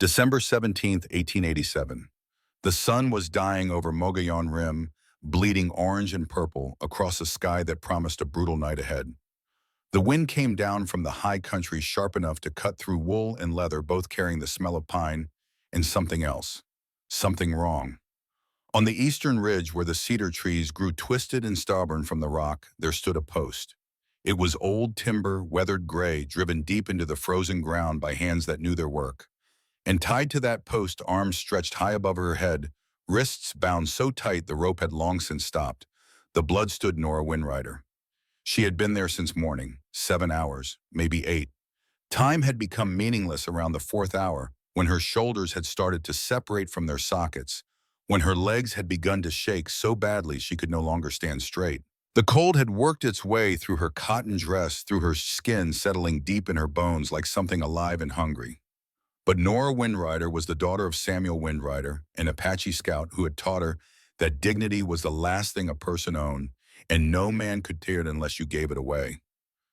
December 17th, 1887. The sun was dying over Mogollon Rim, bleeding orange and purple across a sky that promised a brutal night ahead. The wind came down from the high country sharp enough to cut through wool and leather, both carrying the smell of pine and something else. Something wrong. On the eastern ridge where the cedar trees grew twisted and stubborn from the rock, there stood a post. It was old timber, weathered gray, driven deep into the frozen ground by hands that knew their work. And tied to that post, arms stretched high above her head, wrists bound so tight the rope had long since stopped, the blood stood Nora Winrider. She had been there since morning, 7 hours, maybe 8. Time had become meaningless around the 4th hour, when her shoulders had started to separate from their sockets, when her legs had begun to shake so badly she could no longer stand straight. The cold had worked its way through her cotton dress, through her skin, settling deep in her bones like something alive and hungry. But Nora Winrider was the daughter of Samuel Winrider, an Apache scout who had taught her that dignity was the last thing a person owned, and no man could tear it unless you gave it away.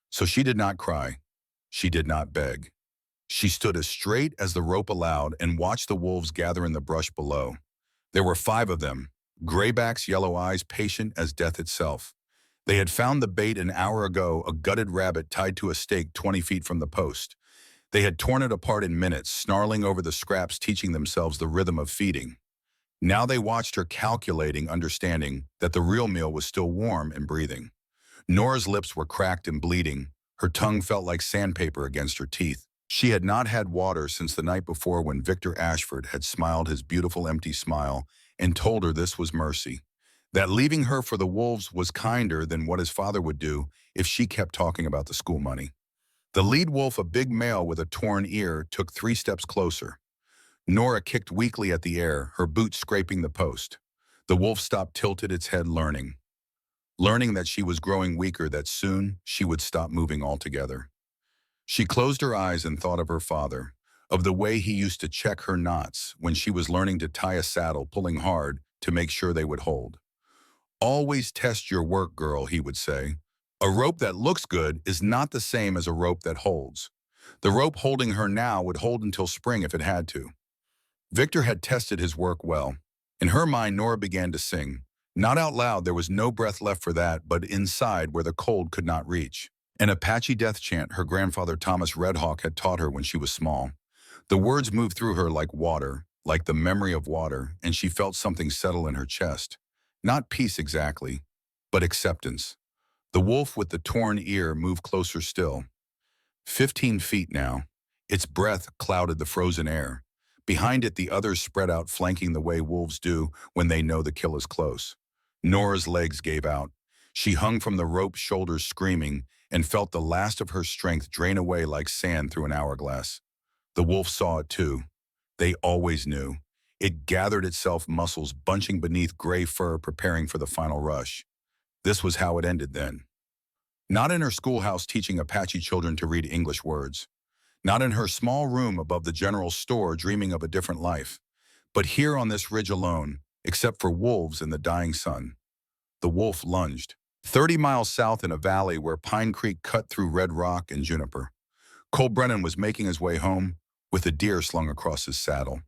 So she did not cry. She did not beg. She stood as straight as the rope allowed and watched the wolves gather in the brush below. There were 5 of them, graybacks, yellow eyes, patient as death itself. They had found the bait an hour ago, a gutted rabbit tied to a stake 20 feet from the post. They had torn it apart in minutes, snarling over the scraps, teaching themselves the rhythm of feeding. Now they watched her, calculating, understanding that the real meal was still warm and breathing. Nora's lips were cracked and bleeding. Her tongue felt like sandpaper against her teeth. She had not had water since the night before, when Victor Ashford had smiled his beautiful empty smile and told her this was mercy, that leaving her for the wolves was kinder than what his father would do if she kept talking about the school money. The lead wolf, a big male with a torn ear, took 3 steps closer. Nora kicked weakly at the air, her boot scraping the post. The wolf stopped, tilted its head, learning that she was growing weaker, that soon she would stop moving altogether. She closed her eyes and thought of her father, of the way he used to check her knots when she was learning to tie a saddle, pulling hard to make sure they would hold. "Always test your work, girl," he would say. "A rope that looks good is not the same as a rope that holds. The rope holding her now would hold until spring if it had to." Victor had tested his work well. In her mind, Nora began to sing. Not out loud, there was no breath left for that, but inside where the cold could not reach. An Apache death chant her grandfather Thomas Redhawk had taught her when she was small. The words moved through her like water, like the memory of water, and she felt something settle in her chest. Not peace exactly, but acceptance. The wolf with the torn ear moved closer still. 15 feet now. Its breath clouded the frozen air. Behind it, the others spread out, flanking the way wolves do when they know the kill is close. Nora's legs gave out. She hung from the rope's shoulders, screaming, and felt the last of her strength drain away like sand through an hourglass. The wolf saw it too. They always knew. It gathered itself, muscles bunching beneath gray fur, preparing for the final rush. This was how it ended then. Not in her schoolhouse teaching Apache children to read English words. Not in her small room above the general store dreaming of a different life. But here on this ridge alone, except for wolves and the dying sun. The wolf lunged. 30 miles south in a valley where Pine Creek cut through red rock and juniper. Cole Brennan was making his way home with a deer slung across his saddle.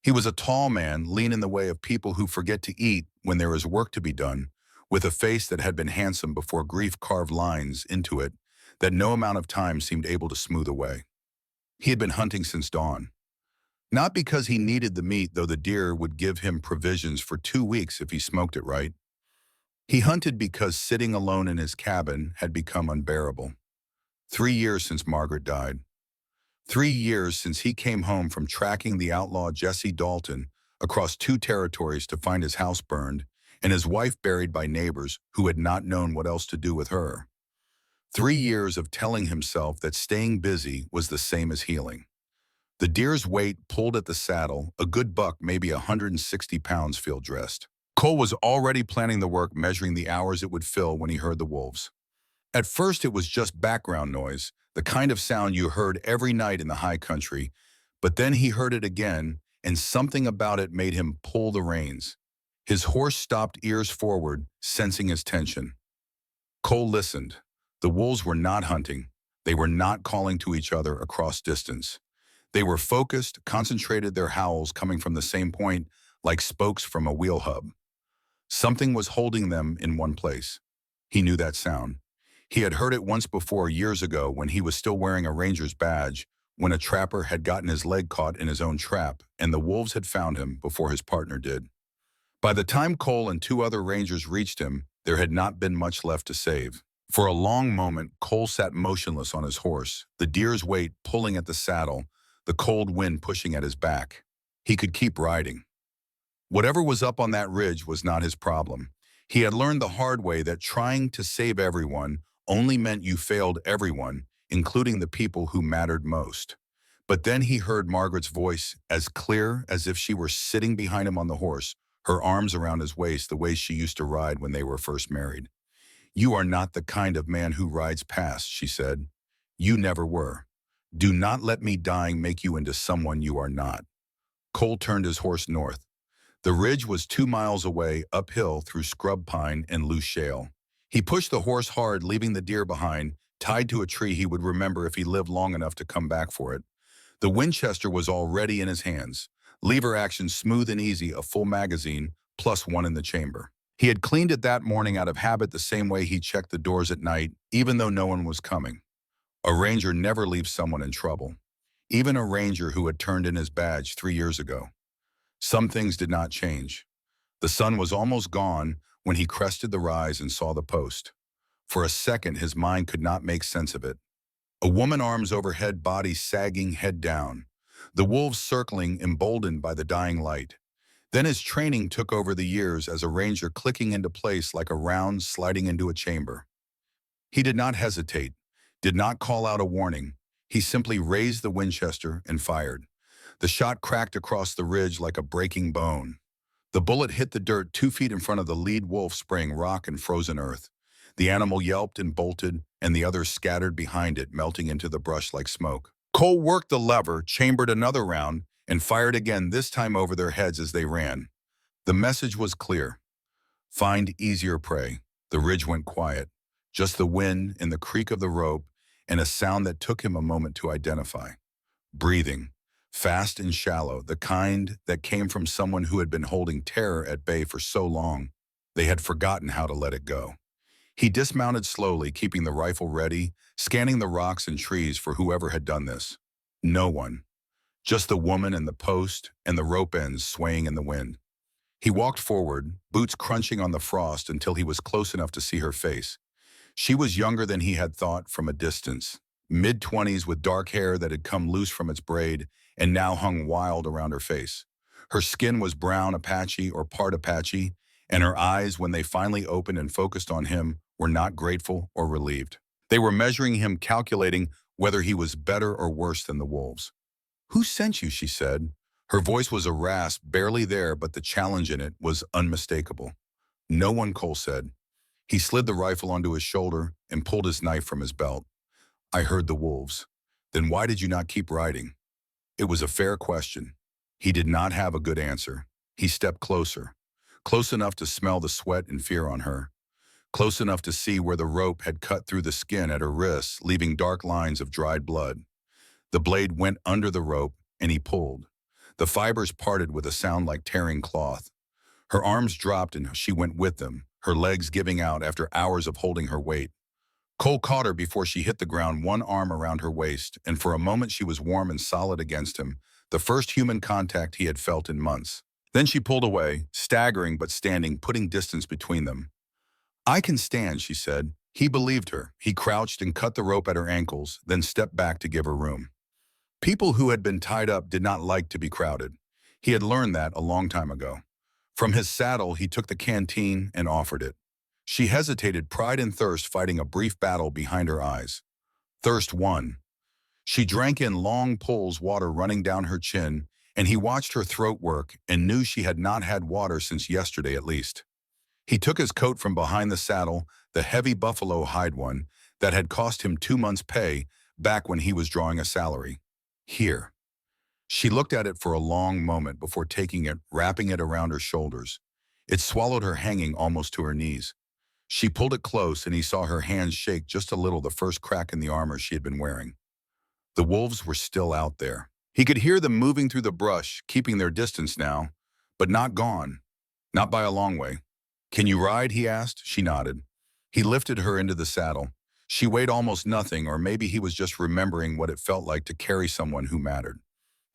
He was a tall man, lean in the way of people who forget to eat when there is work to be done, with a face that had been handsome before grief carved lines into it that no amount of time seemed able to smooth away. He had been hunting since dawn. Not because he needed the meat, though the deer would give him provisions for 2 weeks if he smoked it right. He hunted because sitting alone in his cabin had become unbearable. 3 years since Margaret died. 3 years since he came home from tracking the outlaw Jesse Dalton across 2 territories to find his house burned and his wife buried by neighbors who had not known what else to do with her. 3 years of telling himself that staying busy was the same as healing. The deer's weight pulled at the saddle, a good buck, maybe 160 pounds, field-dressed. Cole was already planning the work, measuring the hours it would fill when he heard the wolves. At first it was just background noise, the kind of sound you heard every night in the high country, but then he heard it again, and something about it made him pull the reins. His horse stopped, ears forward, sensing his tension. Cole listened. The wolves were not hunting. They were not calling to each other across distance. They were focused, concentrated, their howls coming from the same point, like spokes from a wheel hub. Something was holding them in one place. He knew that sound. He had heard it once before years ago when he was still wearing a ranger's badge, when a trapper had gotten his leg caught in his own trap, and the wolves had found him before his partner did. By the time Cole and two other rangers reached him, there had not been much left to save. For a long moment, Cole sat motionless on his horse, the deer's weight pulling at the saddle, the cold wind pushing at his back. He could keep riding. Whatever was up on that ridge was not his problem. He had learned the hard way that trying to save everyone only meant you failed everyone, including the people who mattered most. But then he heard Margaret's voice, as clear as if she were sitting behind him on the horse, her arms around his waist the way she used to ride when they were first married. "You are not the kind of man who rides past," she said. "You never were. Do not let me dying make you into someone you are not." Cole turned his horse north. The ridge was 2 miles away, uphill through scrub pine and loose shale. He pushed the horse hard, leaving the deer behind, tied to a tree he would remember if he lived long enough to come back for it. The Winchester was already in his hands. Lever action smooth and easy, a full magazine, plus one in the chamber. He had cleaned it that morning out of habit, the same way he checked the doors at night, even though no one was coming. A ranger never leaves someone in trouble. Even a ranger who had turned in his badge 3 years ago. Some things did not change. The sun was almost gone when he crested the rise and saw the post. For a second, his mind could not make sense of it. A woman, arms overhead, body sagging, head down. The wolves circling, emboldened by the dying light. Then his training took over the years as a ranger, clicking into place like a round sliding into a chamber. He did not hesitate, did not call out a warning. He simply raised the Winchester and fired. The shot cracked across the ridge like a breaking bone. The bullet hit the dirt 2 feet in front of the lead wolf, spraying rock and frozen earth. The animal yelped and bolted, and the others scattered behind it, melting into the brush like smoke. Cole worked the lever, chambered another round, and fired again, this time over their heads as they ran. The message was clear. Find easier prey. The ridge went quiet. Just the wind and the creak of the rope, and a sound that took him a moment to identify. Breathing. Fast and shallow, the kind that came from someone who had been holding terror at bay for so long, they had forgotten how to let it go. He dismounted slowly, keeping the rifle ready, scanning the rocks and trees for whoever had done this. No one. Just the woman and the post and the rope ends swaying in the wind. He walked forward, boots crunching on the frost, until he was close enough to see her face. She was younger than he had thought from a distance. Mid-20s, with dark hair that had come loose from its braid and now hung wild around her face. Her skin was brown Apache or part Apache, and her eyes, when they finally opened and focused on him, were not grateful or relieved. They were measuring him, calculating whether he was better or worse than the wolves. "Who sent you?" she said. Her voice was a rasp, barely there, but the challenge in it was unmistakable. "No one," Cole said. He slid the rifle onto his shoulder and pulled his knife from his belt. "I heard the wolves." "Then why did you not keep riding?" It was a fair question. He did not have a good answer. He stepped closer, close enough to smell the sweat and fear on her, close enough to see where the rope had cut through the skin at her wrists, leaving dark lines of dried blood. The blade went under the rope, and he pulled. The fibers parted with a sound like tearing cloth. Her arms dropped, and she went with them, her legs giving out after hours of holding her weight. Cole caught her before she hit the ground, one arm around her waist, and for a moment she was warm and solid against him, the first human contact he had felt in months. Then she pulled away, staggering but standing, putting distance between them. "I can stand," she said. He believed her. He crouched and cut the rope at her ankles, then stepped back to give her room. People who had been tied up did not like to be crowded. He had learned that a long time ago. From his saddle, he took the canteen and offered it. She hesitated, pride and thirst fighting a brief battle behind her eyes. Thirst won. She drank in long pulls, water running down her chin, and he watched her throat work and knew she had not had water since yesterday at least. He took his coat from behind the saddle, the heavy buffalo hide one that had cost him 2 months' pay back when he was drawing a salary. "Here." She looked at it for a long moment before taking it, wrapping it around her shoulders. It swallowed her, hanging almost to her knees. She pulled it close, and he saw her hands shake just a little, the first crack in the armor she had been wearing. The wolves were still out there. He could hear them moving through the brush, keeping their distance now, but not gone, not by a long way. "Can you ride?" he asked. She nodded. He lifted her into the saddle. She weighed almost nothing, or maybe he was just remembering what it felt like to carry someone who mattered.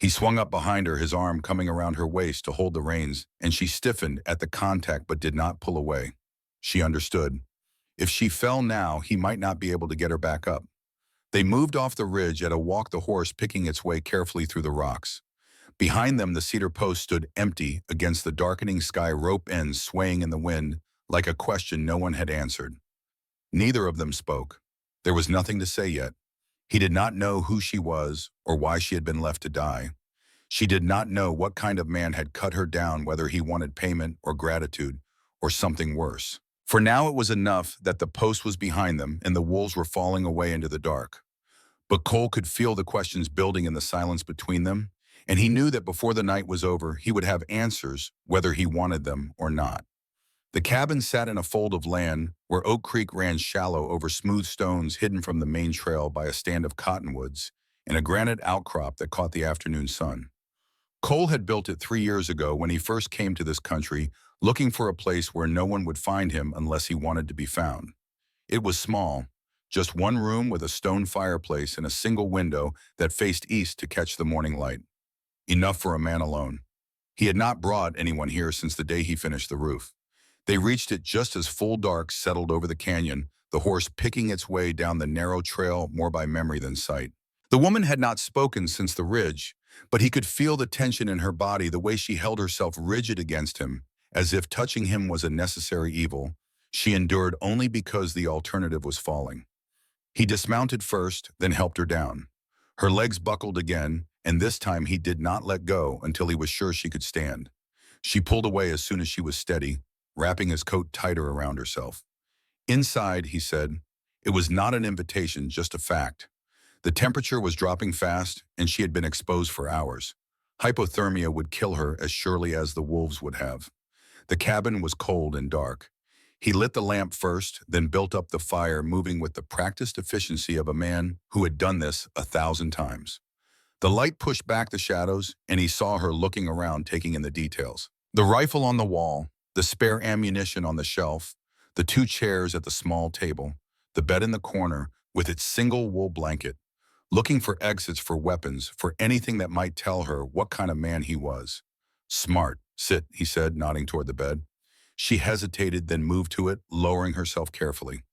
He swung up behind her, his arm coming around her waist to hold the reins, and she stiffened at the contact but did not pull away. She understood. If she fell now, he might not be able to get her back up. They moved off the ridge at a walk, the horse picking its way carefully through the rocks. Behind them, the cedar post stood empty against the darkening sky, rope ends swaying in the wind like a question no one had answered. Neither of them spoke. There was nothing to say yet. He did not know who she was or why she had been left to die. She did not know what kind of man had cut her down, whether he wanted payment or gratitude or something worse. For now it was enough that the post was behind them and the wolves were falling away into the dark. But Cole could feel the questions building in the silence between them, and he knew that before the night was over, he would have answers, whether he wanted them or not. The cabin sat in a fold of land where Oak Creek ran shallow over smooth stones hidden from the main trail by a stand of cottonwoods and a granite outcrop that caught the afternoon sun. Cole had built it 3 years ago when he first came to this country, looking for a place where no one would find him unless he wanted to be found. It was small, just one room with a stone fireplace and a single window that faced east to catch the morning light. Enough for a man alone. He had not brought anyone here since the day he finished the roof. They reached it just as full dark settled over the canyon, the horse picking its way down the narrow trail more by memory than sight. The woman had not spoken since the ridge, but he could feel the tension in her body, the way she held herself rigid against him, as if touching him was a necessary evil. She endured only because the alternative was falling. He dismounted first, then helped her down. Her legs buckled again, and this time he did not let go until he was sure she could stand. She pulled away as soon as she was steady, wrapping his coat tighter around herself. "Inside," he said. It was not an invitation, just a fact. The temperature was dropping fast, and she had been exposed for hours. Hypothermia would kill her as surely as the wolves would have. The cabin was cold and dark. He lit the lamp first, then built up the fire, moving with the practiced efficiency of a man who had done this 1,000 times. The light pushed back the shadows, and he saw her looking around, taking in the details. The rifle on the wall, the spare ammunition on the shelf, the 2 chairs at the small table, the bed in the corner with its single wool blanket, looking for exits, for weapons, for anything that might tell her what kind of man he was. "Smart. Sit," he said, nodding toward the bed. She hesitated, then moved to it, lowering herself carefully.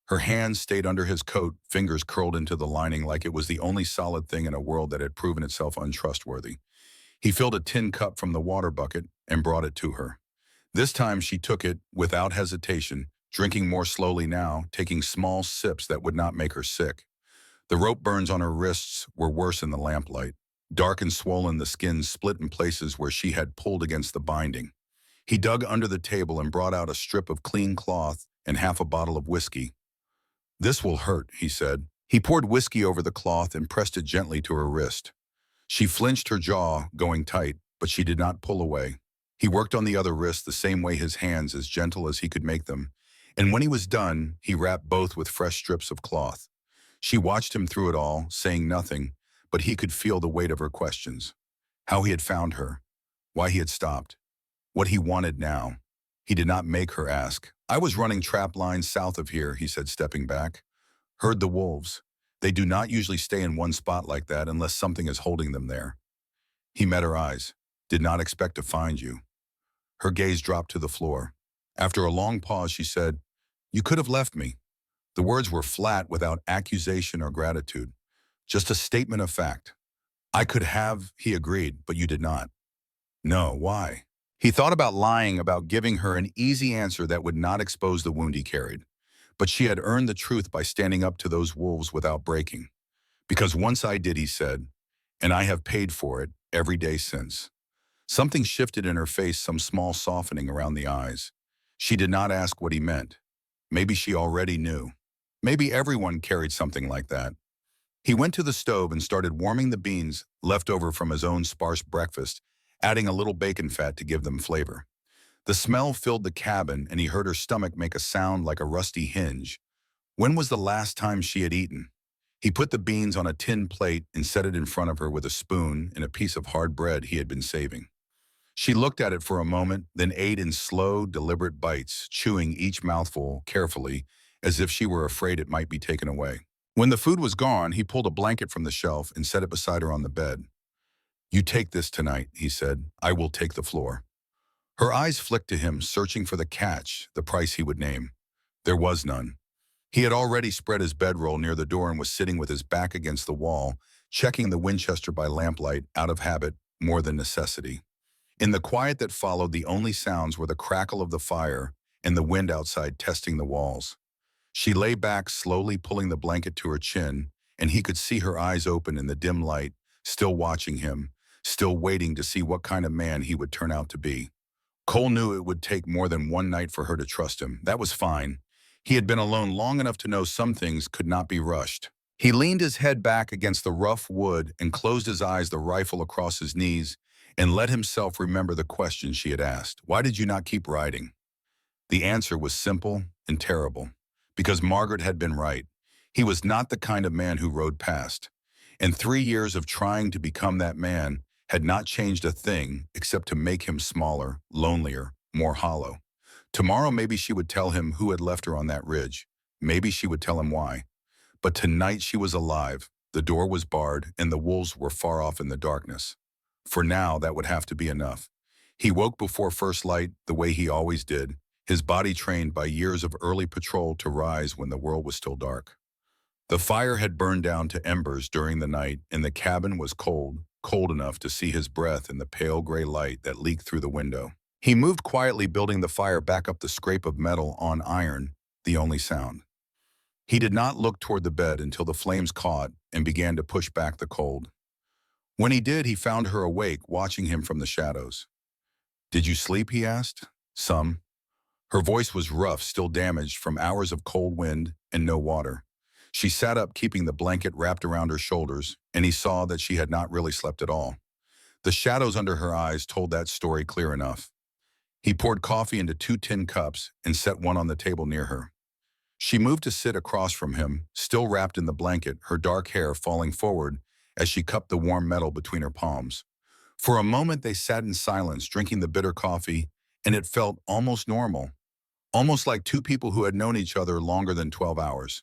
Her hands stayed under his coat, fingers curled into the lining like it was the only solid thing in a world that had proven itself untrustworthy. He filled a tin cup from the water bucket and brought it to her. This time she took it without hesitation, drinking more slowly now, taking small sips that would not make her sick. The rope burns on her wrists were worse in the lamplight. Dark and swollen, the skin split in places where she had pulled against the binding. He dug under the table and brought out a strip of clean cloth and half a bottle of whiskey. "This will hurt," he said. He poured whiskey over the cloth and pressed it gently to her wrist. She flinched, her jaw going tight, but she did not pull away. He worked on the other wrist the same way, his hands as gentle as he could make them, and when he was done, he wrapped both with fresh strips of cloth. She watched him through it all, saying nothing, but he could feel the weight of her questions. How he had found her, why he had stopped, what he wanted now. He did not make her ask. "I was running trap lines south of here," he said, stepping back. "Heard the wolves. They do not usually stay in one spot like that unless something is holding them there." He met her eyes. "Did not expect to find you." Her gaze dropped to the floor. After a long pause, she said, "You could have left me." The words were flat, without accusation or gratitude. Just a statement of fact. "I could have," he agreed, "but you did not." "No, why?" He thought about lying, about giving her an easy answer that would not expose the wound he carried. But she had earned the truth by standing up to those wolves without breaking. "Because once I did," he said, "and I have paid for it every day since." Something shifted in her face, some small softening around the eyes. She did not ask what he meant. Maybe she already knew. Maybe everyone carried something like that. He went to the stove and started warming the beans left over from his own sparse breakfast, adding a little bacon fat to give them flavor. The smell filled the cabin, and he heard her stomach make a sound like a rusty hinge. When was the last time she had eaten? He put the beans on a tin plate and set it in front of her with a spoon and a piece of hard bread he had been saving. She looked at it for a moment, then ate in slow, deliberate bites, chewing each mouthful carefully, as if she were afraid it might be taken away. When the food was gone, he pulled a blanket from the shelf and set it beside her on the bed. "You take this tonight," he said. "I will take the floor." Her eyes flicked to him, searching for the catch, the price he would name. There was none. He had already spread his bedroll near the door and was sitting with his back against the wall, checking the Winchester by lamplight, out of habit, more than necessity. In the quiet that followed, the only sounds were the crackle of the fire and the wind outside testing the walls. She lay back, slowly pulling the blanket to her chin, and he could see her eyes open in the dim light, still watching him, still waiting to see what kind of man he would turn out to be. Cole knew it would take more than one night for her to trust him. That was fine. He had been alone long enough to know some things could not be rushed. He leaned his head back against the rough wood and closed his eyes, the rifle across his knees, and let himself remember the question she had asked. Why did you not keep riding? The answer was simple and terrible. Because Margaret had been right. He was not the kind of man who rode past. And 3 years of trying to become that man had not changed a thing except to make him smaller, lonelier, more hollow. Tomorrow maybe she would tell him who had left her on that ridge. Maybe she would tell him why. But tonight she was alive. The door was barred, and the wolves were far off in the darkness. For now, that would have to be enough. He woke before first light, the way he always did, his body trained by years of early patrol to rise when the world was still dark. The fire had burned down to embers during the night, and the cabin was cold, cold enough to see his breath in the pale gray light that leaked through the window. He moved quietly, building the fire back up, the scrape of metal on iron, the only sound. He did not look toward the bed until the flames caught and began to push back the cold. When he did, he found her awake, watching him from the shadows. "Did you sleep?" he asked. "Some." Her voice was rough, still damaged from hours of cold wind and no water. She sat up, keeping the blanket wrapped around her shoulders, and he saw that she had not really slept at all. The shadows under her eyes told that story clear enough. He poured coffee into 2 tin cups and set one on the table near her. She moved to sit across from him, still wrapped in the blanket, her dark hair falling forward as she cupped the warm metal between her palms. For a moment they sat in silence, drinking the bitter coffee, and it felt almost normal. Almost like two people who had known each other longer than 12 hours.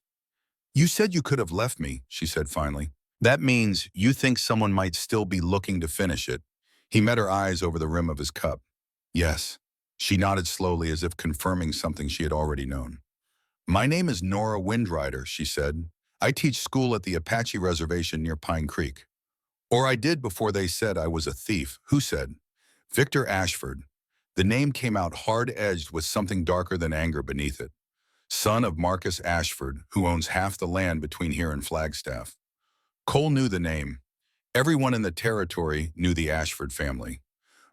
"You said you could have left me," she said finally. "That means you think someone might still be looking to finish it." He met her eyes over the rim of his cup. "Yes." She nodded slowly, as if confirming something she had already known. "My name is Nora Windrider," she said. "I teach school at the Apache reservation near Pine Creek. Or I did before they said I was a thief." "Who said?" "Victor Ashford." The name came out hard-edged with something darker than anger beneath it. "Son of Marcus Ashford, who owns half the land between here and Flagstaff." Cole knew the name. Everyone in the territory knew the Ashford family.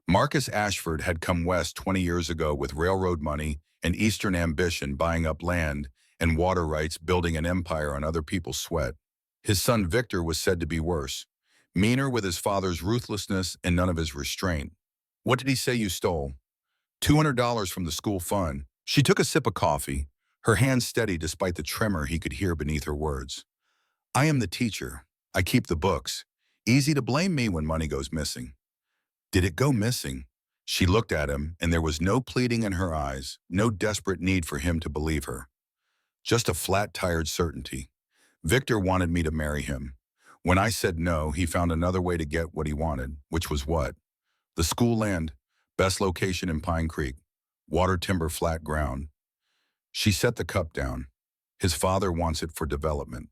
Marcus Ashford had come west 20 years ago with railroad money and Eastern ambition, buying up land and water rights, building an empire on other people's sweat. His son Victor was said to be worse, meaner, with his father's ruthlessness and none of his restraint. "What did he say you stole?" $200 from the school fund." She took a sip of coffee, her hand steady despite the tremor he could hear beneath her words. "I am the teacher. I keep the books. Easy to blame me when money goes missing." "Did it go missing?" She looked at him, and there was no pleading in her eyes, no desperate need for him to believe her. Just a flat, tired certainty. "Victor wanted me to marry him. When I said no, he found another way to get what he wanted," which was what? "The school land. Best location in Pine Creek. Water, timber, flat ground." She set the cup down. "His father wants it for development."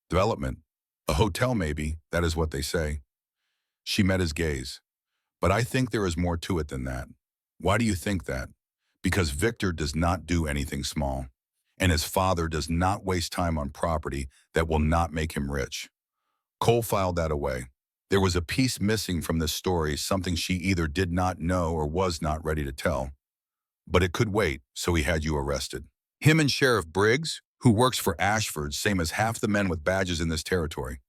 "Development? A hotel maybe, that is what they say." She met his gaze. "But I think there is more to it than that." "Why do you think that?" "Because Victor does not do anything small. And his father does not waste time on property that will not make him rich." Cole filed that away. There was a piece missing from this story, something she either did not know or was not ready to tell. "But it could wait, so he had you arrested." "Him and Sheriff Briggs, who works for Ashford, same as half the men with badges in this territory."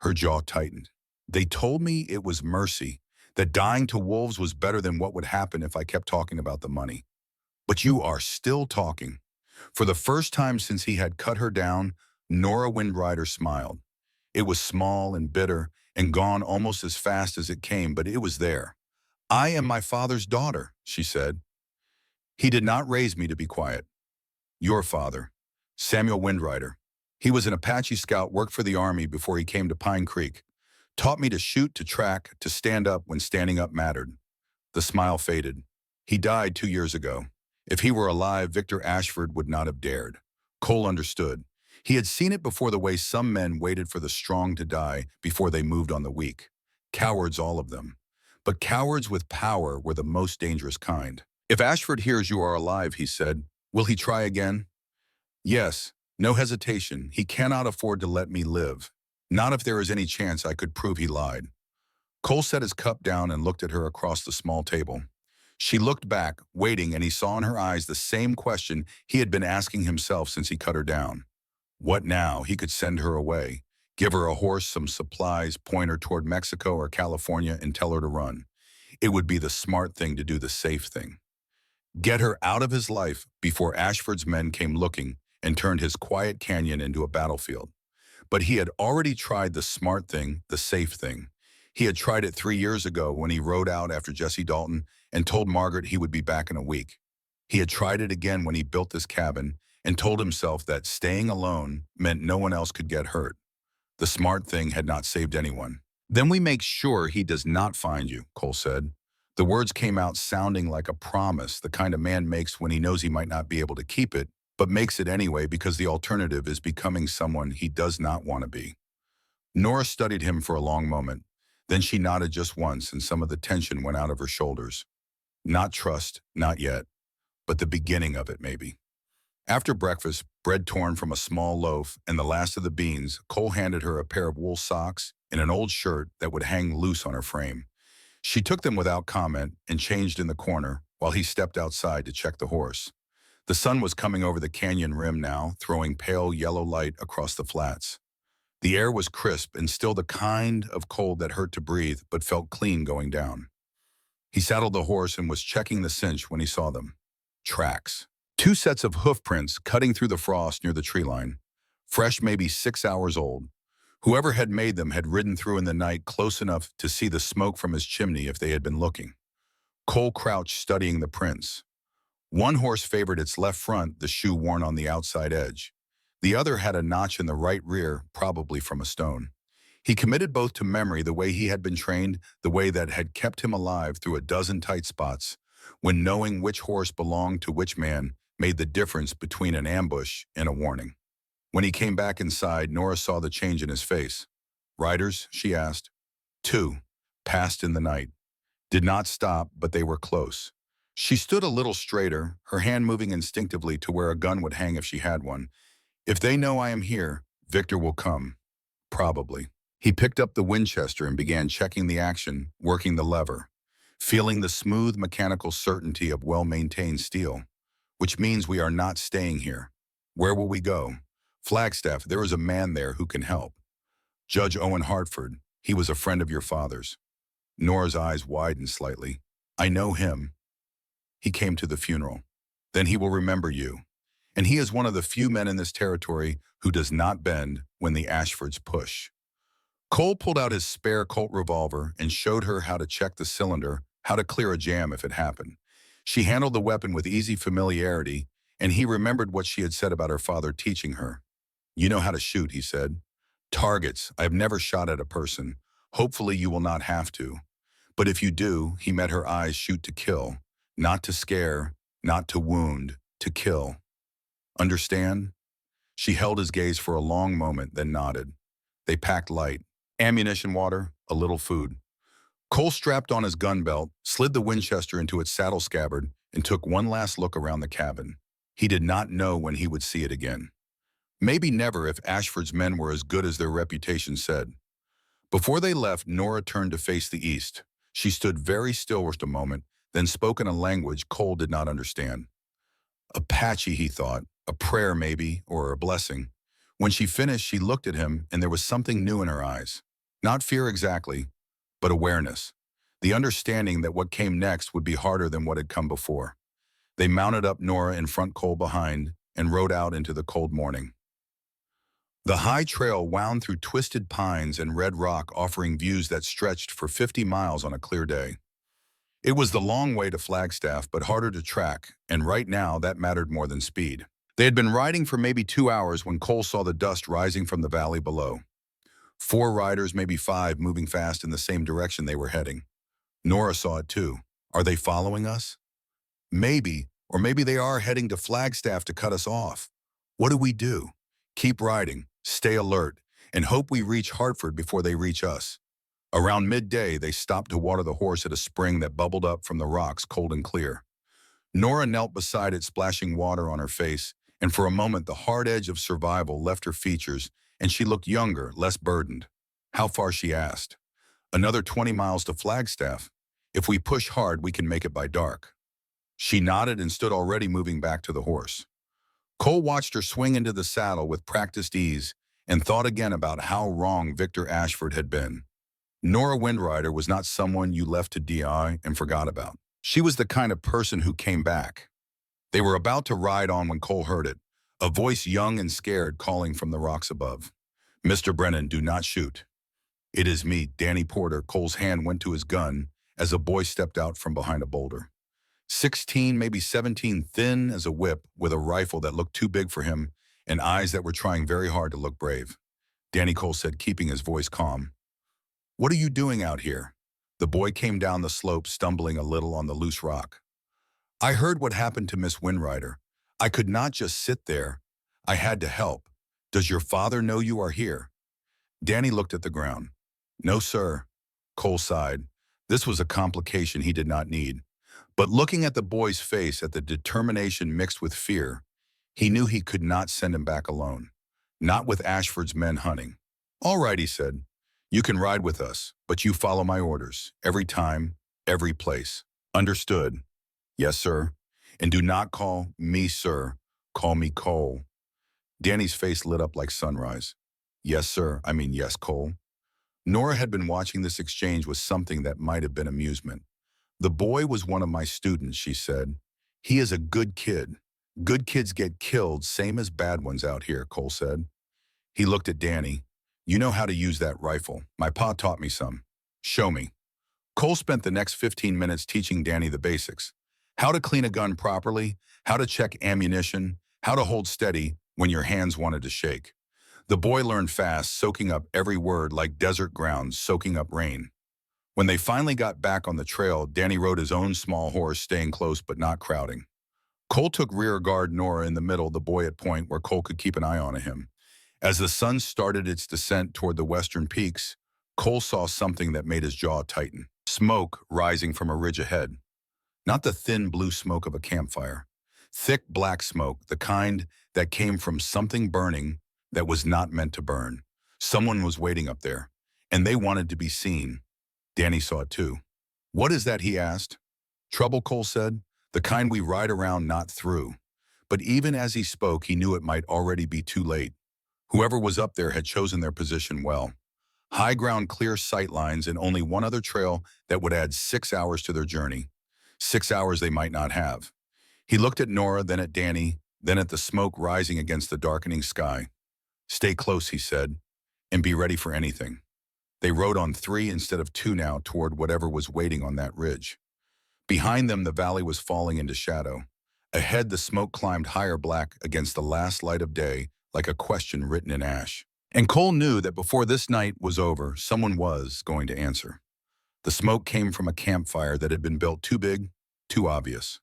Her jaw tightened. "They told me it was mercy, that dying to wolves was better than what would happen if I kept talking about the money." "But you are still talking." For the first time since he had cut her down, Nora Windrider smiled. It was small and bitter and gone almost as fast as it came, but it was there. I am my father's daughter, she said. He did not raise me to be quiet. Your father, Samuel Windrider. He was an Apache scout, worked for the Army before he came to Pine Creek. Taught me to shoot, to track, to stand up when standing up mattered. The smile faded. He died 2 years ago. If he were alive, Victor Ashford would not have dared. Cole understood. He had seen it before, the way some men waited for the strong to die before they moved on the weak. Cowards, all of them. But cowards with power were the most dangerous kind. If Ashford hears you are alive, he said, will he try again? Yes, no hesitation. He cannot afford to let me live. Not if there is any chance I could prove he lied. Cole set his cup down and looked at her across the small table. She looked back, waiting, and he saw in her eyes the same question he had been asking himself since he cut her down. What now? He could send her away, give her a horse, some supplies, point her toward Mexico or California, and tell her to run. It would be the smart thing to do, the safe thing. Get her out of his life before Ashford's men came looking and turned his quiet canyon into a battlefield. But he had already tried the smart thing, the safe thing. He had tried it 3 years ago when he rode out after Jesse Dalton and told Margaret he would be back in a week. He had tried it again when he built this cabin and told himself that staying alone meant no one else could get hurt. The smart thing had not saved anyone. Then we make sure he does not find you, Cole said. The words came out sounding like a promise, the kind a man makes when he knows he might not be able to keep it, but makes it anyway because the alternative is becoming someone he does not want to be. Nora studied him for a long moment. Then she nodded just once, and some of the tension went out of her shoulders. Not trust, not yet, but the beginning of it, maybe. After breakfast, bread torn from a small loaf and the last of the beans, Cole handed her a pair of wool socks and an old shirt that would hang loose on her frame. She took them without comment and changed in the corner while he stepped outside to check the horse. The sun was coming over the canyon rim now, throwing pale yellow light across the flats. The air was crisp and still the kind of cold that hurt to breathe but felt clean going down. He saddled the horse and was checking the cinch when he saw them. Tracks. 2 sets of hoof prints cutting through the frost near the tree line. Fresh, maybe 6 hours old. Whoever had made them had ridden through in the night close enough to see the smoke from his chimney if they had been looking. Cole crouched studying the prints. One horse favored its left front, the shoe worn on the outside edge. The other had a notch in the right rear, probably from a stone. He committed both to memory, the way he had been trained, the way that had kept him alive through a dozen tight spots, when knowing which horse belonged to which man made the difference between an ambush and a warning. When he came back inside, Nora saw the change in his face. Riders? She asked. 2. Passed in the night. Did not stop, but they were close. She stood a little straighter, her hand moving instinctively to where a gun would hang if she had one. If they know I am here, Victor will come. Probably. He picked up the Winchester and began checking the action, working the lever, feeling the smooth mechanical certainty of well-maintained steel. Which means we are not staying here. Where will we go? Flagstaff, there is a man there who can help. Judge Owen Hartford, he was a friend of your father's. Nora's eyes widened slightly. I know him. He came to the funeral. Then he will remember you. And he is one of the few men in this territory who does not bend when the Ashfords push. Cole pulled out his spare Colt revolver and showed her how to check the cylinder, how to clear a jam if it happened. She handled the weapon with easy familiarity, and he remembered what she had said about her father teaching her. You know how to shoot, he said. Targets. I have never shot at a person. Hopefully you will not have to. But if you do, he met her eyes, shoot to kill. Not to scare, not to wound, to kill. Understand? She held his gaze for a long moment, then nodded. They packed light. Ammunition, water, a little food. Cole strapped on his gun belt, slid the Winchester into its saddle scabbard, and took one last look around the cabin. He did not know when he would see it again. Maybe never if Ashford's men were as good as their reputation said. Before they left, Nora turned to face the east. She stood very still for a moment, then spoke in a language Cole did not understand. Apache, he thought, a prayer maybe, or a blessing. When she finished, she looked at him, and there was something new in her eyes. Not fear exactly, but awareness. The understanding that what came next would be harder than what had come before. They mounted up Nora in front, Cole behind, and rode out into the cold morning. The high trail wound through twisted pines and red rock, offering views that stretched for 50 miles on a clear day. It was the long way to Flagstaff, but harder to track, and right now that mattered more than speed. They had been riding for maybe 2 hours when Cole saw the dust rising from the valley below. 4 riders, maybe 5, moving fast in the same direction they were heading. Nora saw it too. Are they following us? Maybe, or maybe they are heading to Flagstaff to cut us off. What do we do? Keep riding, stay alert, and hope we reach Hartford before they reach us. Around midday, they stopped to water the horse at a spring that bubbled up from the rocks cold and clear. Nora knelt beside it, splashing water on her face, and for a moment the hard edge of survival left her features, and she looked younger, less burdened. How far, she asked. Another 20 miles to Flagstaff. If we push hard, we can make it by dark. She nodded and stood, already moving back to the horse. Cole watched her swing into the saddle with practiced ease and thought again about how wrong Victor Ashford had been. Nora Windrider was not someone you left to die and forgot about. She was the kind of person who came back. They were about to ride on when Cole heard it, a voice young and scared calling from the rocks above. "Mr. Brennan, do not shoot." "It is me, Danny Porter." Cole's hand went to his gun as a boy stepped out from behind a boulder. 16, maybe 17, thin as a whip, with a rifle that looked too big for him and eyes that were trying very hard to look brave. Danny, Cole said, keeping his voice calm. "What are you doing out here?" The boy came down the slope, stumbling a little on the loose rock. "I heard what happened to Miss Windrider. I could not just sit there. I had to help. Does your father know you are here?" Danny looked at the ground. "No, sir." Cole sighed. This was a complication he did not need. But looking at the boy's face, at the determination mixed with fear, he knew he could not send him back alone. Not with Ashford's men hunting. "All right," he said. "You can ride with us, but you follow my orders. Every time, every place. Understood?" "Yes, sir." "And do not call me sir. Call me Cole." Danny's face lit up like sunrise. "Yes, sir. I mean, yes, Cole." Nora had been watching this exchange with something that might have been amusement. "The boy was one of my students," she said. "He is a good kid. Good kids get killed, same as bad ones out here," Cole said. He looked at Danny. "You know how to use that rifle. My pa taught me some." "Show me." Cole spent the next 15 minutes teaching Danny the basics. How to clean a gun properly, how to check ammunition, how to hold steady when your hands wanted to shake. The boy learned fast, soaking up every word like desert ground soaking up rain. When they finally got back on the trail, Danny rode his own small horse, staying close but not crowding. Cole took rear guard, Nora in the middle, the boy at point where Cole could keep an eye on him. As the sun started its descent toward the western peaks, Cole saw something that made his jaw tighten. Smoke rising from a ridge ahead. Not the thin blue smoke of a campfire. Thick black smoke, the kind that came from something burning that was not meant to burn. Someone was waiting up there, and they wanted to be seen. Danny saw it too. "What is that?" he asked. "Trouble," Cole said. "The kind we ride around, not through." But even as he spoke, he knew it might already be too late. Whoever was up there had chosen their position well. High ground, clear sight lines, and only one other trail that would add 6 hours to their journey. 6 hours they might not have. He looked at Nora, then at Danny, then at the smoke rising against the darkening sky. "Stay close," he said, "and be ready for anything." They rode on 3 instead of 2 now toward whatever was waiting on that ridge. Behind them, the valley was falling into shadow. Ahead, the smoke climbed higher, black against the last light of day, like a question written in ash. And Cole knew that before this night was over, someone was going to answer. The smoke came from a campfire that had been built too big, too obvious.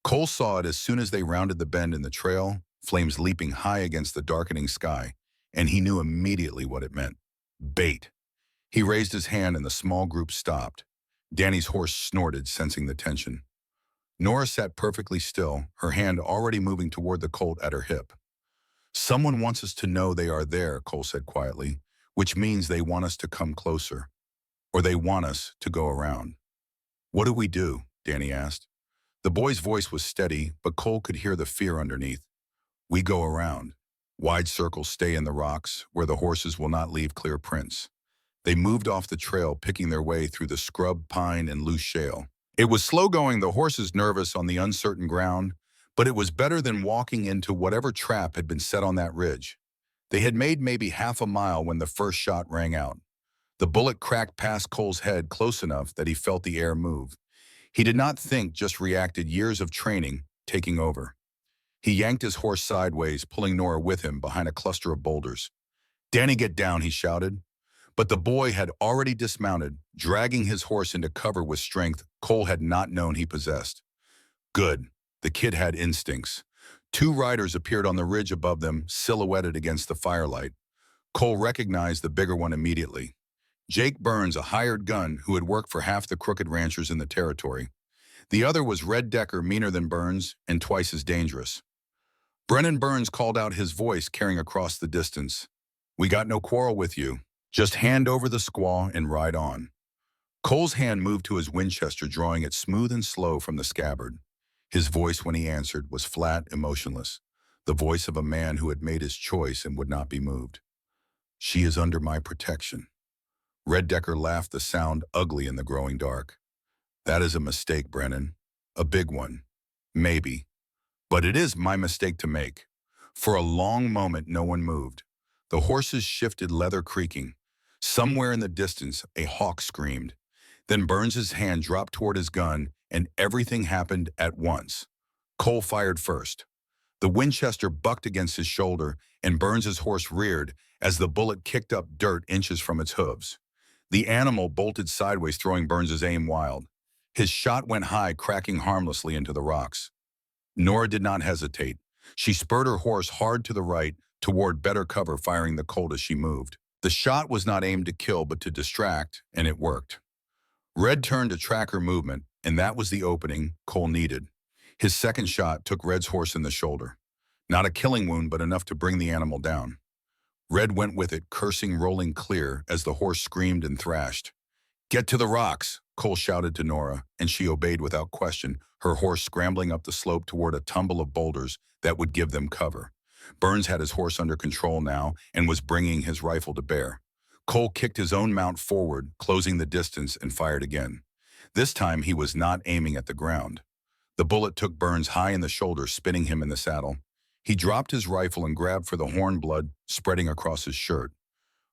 Cole saw it as soon as they rounded the bend in the trail, flames leaping high against the darkening sky, and he knew immediately what it meant. Bait. He raised his hand and the small group stopped. Danny's horse snorted, sensing the tension. Nora sat perfectly still, her hand already moving toward the colt at her hip. "Someone wants us to know they are there," Cole said quietly, "which means they want us to come closer, or they want us to go around." "What do we do?" Danny asked. The boy's voice was steady, but Cole could hear the fear underneath. "We go around. Wide circles, stay in the rocks, where the horses will not leave clear prints." They moved off the trail, picking their way through the scrub, pine, and loose shale. It was slow going, the horses nervous on the uncertain ground, but it was better than walking into whatever trap had been set on that ridge. They had made maybe half a mile when the first shot rang out. The bullet cracked past Cole's head close enough that he felt the air move. He did not think, just reacted, years of training taking over. He yanked his horse sideways, pulling Nora with him behind a cluster of boulders. "Danny, get down," he shouted. But the boy had already dismounted, dragging his horse into cover with strength Cole had not known he possessed. Good. The kid had instincts. Two riders appeared on the ridge above them, silhouetted against the firelight. Cole recognized the bigger one immediately. Jake Burns, a hired gun who had worked for half the crooked ranchers in the territory. The other was Red Decker, meaner than Burns and twice as dangerous. Brennan Burns called out, his voice carrying across the distance. "We got no quarrel with you. Just hand over the squaw and ride on." Cole's hand moved to his Winchester, drawing it smooth and slow from the scabbard. His voice, when he answered, was flat, emotionless, the voice of a man who had made his choice and would not be moved. "She is under my protection." Red Decker laughed, the sound ugly in the growing dark. "That is a mistake, Brennan. A big one. Maybe. But it is my mistake to make." For a long moment, no one moved. The horses shifted, leather creaking. Somewhere in the distance, a hawk screamed. Then Burns's hand dropped toward his gun, and everything happened at once. Cole fired first. The Winchester bucked against his shoulder, and Burns's horse reared as the bullet kicked up dirt inches from its hooves. The animal bolted sideways, throwing Burns's aim wild. His shot went high, cracking harmlessly into the rocks. Nora did not hesitate. She spurred her horse hard to the right, toward better cover, firing the Colt as she moved. The shot was not aimed to kill, but to distract, and it worked. Red turned to track her movement, and that was the opening Cole needed. His second shot took Red's horse in the shoulder. Not a killing wound, but enough to bring the animal down. Red went with it, cursing, rolling clear as the horse screamed and thrashed. "Get to the rocks," Cole shouted to Nora, and she obeyed without question, her horse scrambling up the slope toward a tumble of boulders that would give them cover. Burns had his horse under control now and was bringing his rifle to bear. Cole kicked his own mount forward, closing the distance, and fired again. This time he was not aiming at the ground. The bullet took Burns high in the shoulder, spinning him in the saddle. He dropped his rifle and grabbed for the horn, blood spreading across his shirt.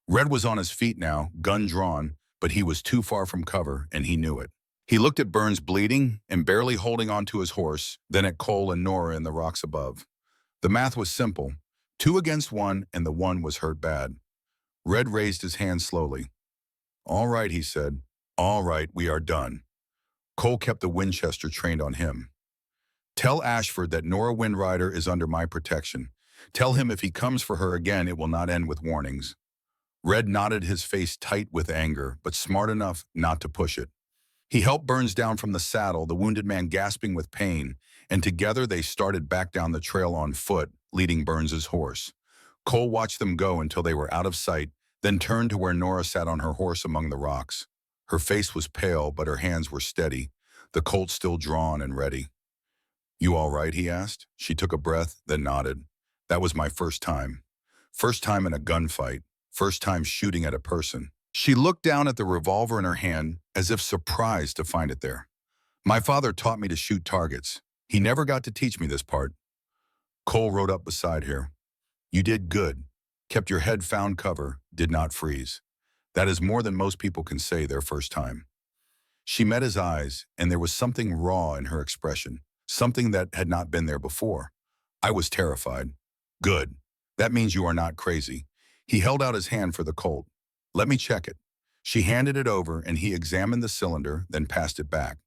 Red was on his feet now, gun drawn, but he was too far from cover, and he knew it. He looked at Burns bleeding and barely holding onto his horse, then at Cole and Nora in the rocks above. The math was simple. 2 against 1, and the one was hurt bad. Red raised his hand slowly. "All right," he said. "All right, we are done." Cole kept the Winchester trained on him. "Tell Ashford that Nora Windrider is under my protection. Tell him if he comes for her again, it will not end with warnings." Red nodded, his face tight with anger, but smart enough not to push it. He helped Burns down from the saddle, the wounded man gasping with pain, and together they started back down the trail on foot, leading Burns's horse. Cole watched them go until they were out of sight, then turned to where Nora sat on her horse among the rocks. Her face was pale, but her hands were steady, the Colt still drawn and ready. "You all right?" he asked. She took a breath, then nodded. "That was my first time. First time in a gunfight. First time shooting at a person." She looked down at the revolver in her hand, as if surprised to find it there. "My father taught me to shoot targets. He never got to teach me this part." Cole rode up beside her. "You did good. Kept your head, found cover, did not freeze. That is more than most people can say their first time." She met his eyes, and there was something raw in her expression, something that had not been there before. "I was terrified." "Good. That means you are not crazy." He held out his hand for the Colt. "Let me check it." She handed it over, and he examined the cylinder, then passed it back.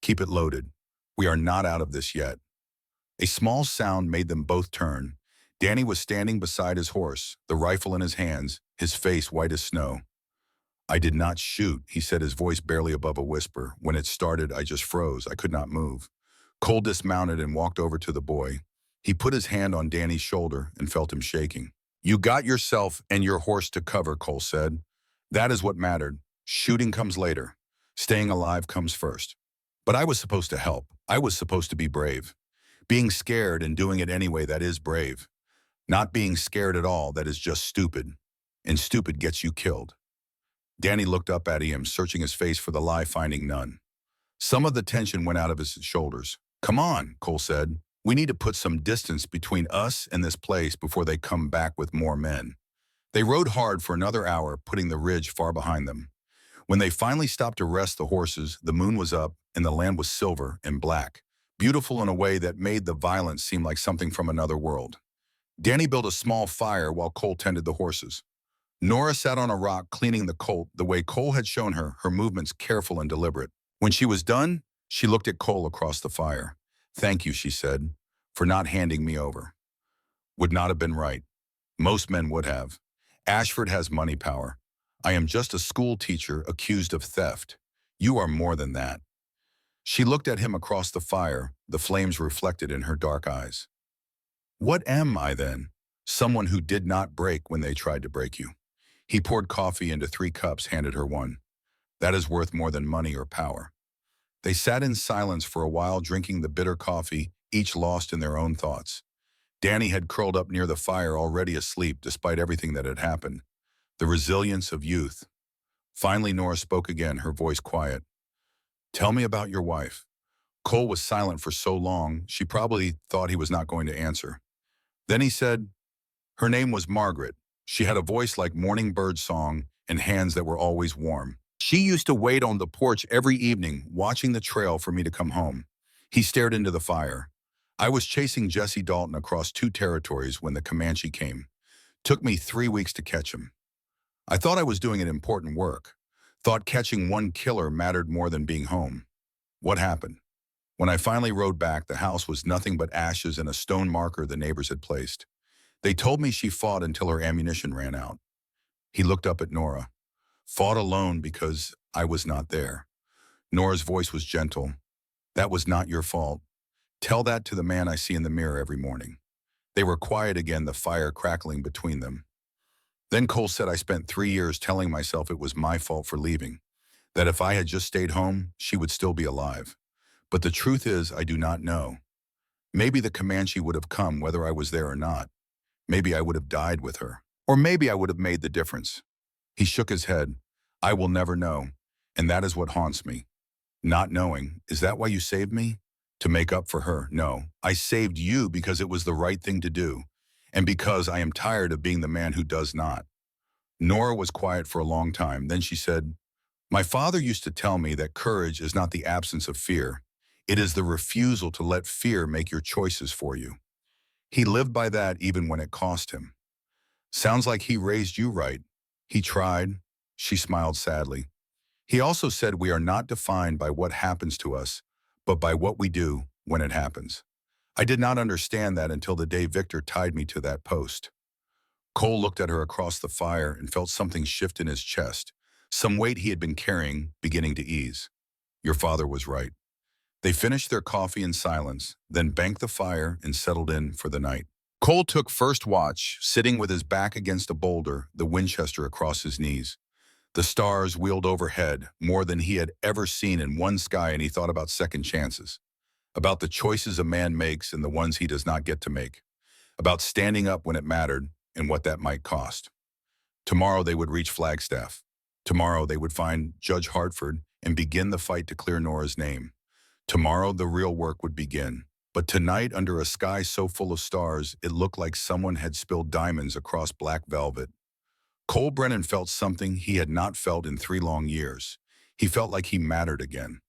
"Keep it loaded. We are not out of this yet." A small sound made them both turn. Danny was standing beside his horse, the rifle in his hands, his face white as snow. "I did not shoot," he said, his voice barely above a whisper. "When it started, I just froze. I could not move." Cole dismounted and walked over to the boy. He put his hand on Danny's shoulder and felt him shaking. "You got yourself and your horse to cover," Cole said. "That is what mattered. Shooting comes later. Staying alive comes first. But I was supposed to help. I was supposed to be brave. Being scared and doing it anyway, that is brave. Not being scared at all, that is just stupid. And stupid gets you killed." Danny looked up at him, searching his face for the lie, finding none. Some of the tension went out of his shoulders. "Come on," Cole said. We need to put some distance between us and this place before they come back with more men. They rode hard for another hour, putting the ridge far behind them. When they finally stopped to rest the horses, the moon was up and the land was silver and black, beautiful in a way that made the violence seem like something from another world. Danny built a small fire while Cole tended the horses. Nora sat on a rock cleaning the colt the way Cole had shown her, her movements careful and deliberate. When she was done, she looked at Cole across the fire. "Thank you," she said, "for not handing me over." Would not have been right. Most men would have. Ashford has money power. I am just a school teacher accused of theft. You are more than that. She looked at him across the fire, the flames reflected in her dark eyes. What am I then? Someone who did not break when they tried to break you. He poured coffee into 3 cups, handed her one. That is worth more than money or power. They sat in silence for a while, drinking the bitter coffee, each lost in their own thoughts. Danny had curled up near the fire, already asleep despite everything that had happened. The resilience of youth. Finally, Nora spoke again, her voice quiet. "Tell me about your wife." Cole was silent for so long, she probably thought he was not going to answer. Then he said, "Her name was Margaret. She had a voice like morning bird song and hands that were always warm. She used to wait on the porch every evening, watching the trail for me to come home." He stared into the fire. "I was chasing Jesse Dalton across 2 territories when the Comanche came. Took me 3 weeks to catch him. I thought I was doing an important work. Thought catching one killer mattered more than being home. What happened? When I finally rode back, the house was nothing but ashes and a stone marker the neighbors had placed. They told me she fought until her ammunition ran out." He looked up at Nora. "Fought alone because I was not there." Nora's voice was gentle. "That was not your fault. Tell that to the man I see in the mirror every morning." They were quiet again, the fire crackling between them. Then Cole said, "I spent 3 years telling myself it was my fault for leaving, that if I had just stayed home, she would still be alive. But the truth is, I do not know. Maybe the Comanche would have come whether I was there or not. Maybe I would have died with her. Or maybe I would have made the difference." He shook his head. "I will never know, and that is what haunts me. Not knowing. Is that why you saved me? To make up for her? No, I saved you because it was the right thing to do, and because I am tired of being the man who does not." Nora was quiet for a long time. Then she said, "My father used to tell me that courage is not the absence of fear. It is the refusal to let fear make your choices for you. He lived by that even when it cost him. Sounds like he raised you right." "He tried." She smiled sadly. "He also said we are not defined by what happens to us, but by what we do when it happens." I did not understand that until the day Victor tied me to that post. Cole looked at her across the fire and felt something shift in his chest, some weight he had been carrying beginning to ease. Your father was right. They finished their coffee in silence, then banked the fire and settled in for the night. Cole took first watch, sitting with his back against a boulder, the Winchester across his knees. The stars wheeled overhead, more than he had ever seen in one sky, and he thought about second chances, about the choices a man makes and the ones he does not get to make, about standing up when it mattered and what that might cost. Tomorrow they would reach Flagstaff. Tomorrow they would find Judge Hartford and begin the fight to clear Nora's name. Tomorrow the real work would begin. But tonight, under a sky so full of stars, it looked like someone had spilled diamonds across black velvet. Cole Brennan felt something he had not felt in 3 long years. He felt like he mattered again.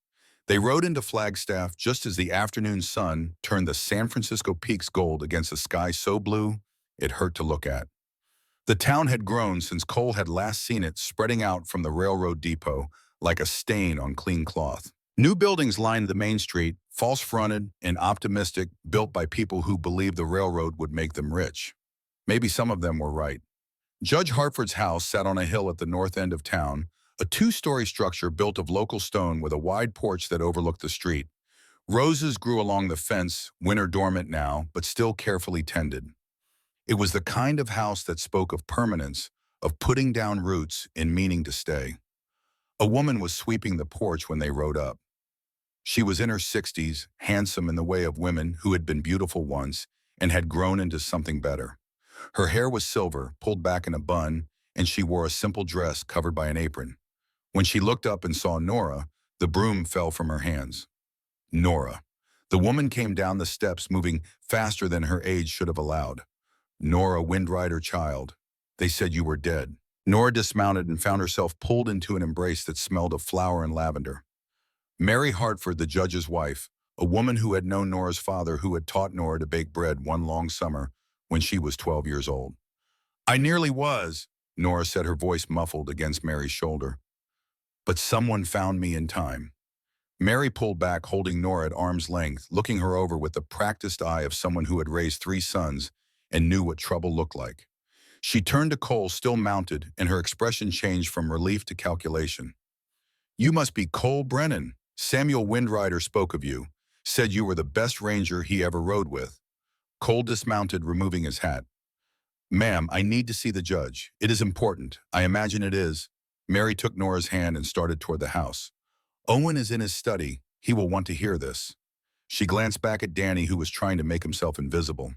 They rode into Flagstaff just as the afternoon sun turned the San Francisco peaks gold against a sky so blue it hurt to look at. The town had grown since Cole had last seen it, spreading out from the railroad depot like a stain on clean cloth. New buildings lined the main street, false-fronted and optimistic, built by people who believed the railroad would make them rich. Maybe some of them were right. Judge Hartford's house sat on a hill at the north end of town, a 2-story structure built of local stone with a wide porch that overlooked the street. Roses grew along the fence, winter dormant now, but still carefully tended. It was the kind of house that spoke of permanence, of putting down roots and meaning to stay. A woman was sweeping the porch when they rode up. She was in her 60s, handsome in the way of women who had been beautiful once and had grown into something better. Her hair was silver, pulled back in a bun, and she wore a simple dress covered by an apron. When she looked up and saw Nora, the broom fell from her hands. Nora. The woman came down the steps, moving faster than her age should have allowed. Nora Windrider, child. They said you were dead. Nora dismounted and found herself pulled into an embrace that smelled of flower and lavender. Mary Hartford, the judge's wife, a woman who had known Nora's father, who had taught Nora to bake bread one long summer when she was 12 years old. I nearly was, Nora said, her voice muffled against Mary's shoulder. But someone found me in time. Mary pulled back, holding Nora at arm's length, looking her over with the practiced eye of someone who had raised 3 sons and knew what trouble looked like. She turned to Cole, still mounted, and her expression changed from relief to calculation. You must be Cole Brennan. Samuel Windrider spoke of you, said you were the best ranger he ever rode with. Cole dismounted, removing his hat. Ma'am, I need to see the judge. It is important. I imagine it is. Mary took Nora's hand and started toward the house. Owen is in his study. He will want to hear this. She glanced back at Danny, who was trying to make himself invisible.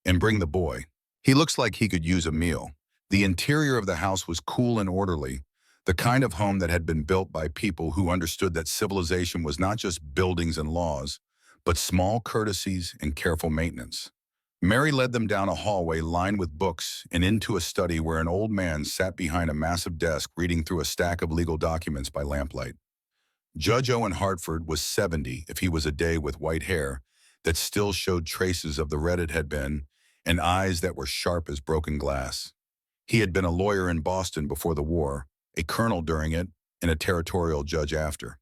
And bring the boy. He looks like he could use a meal. The interior of the house was cool and orderly, the kind of home that had been built by people who understood that civilization was not just buildings and laws, but small courtesies and careful maintenance. Mary led them down a hallway lined with books and into a study where an old man sat behind a massive desk reading through a stack of legal documents by lamplight. Judge Owen Hartford was 70 if he was a day, with white hair that still showed traces of the red it had been, and eyes that were sharp as broken glass. He had been a lawyer in Boston before the war, a colonel during it, and a territorial judge after.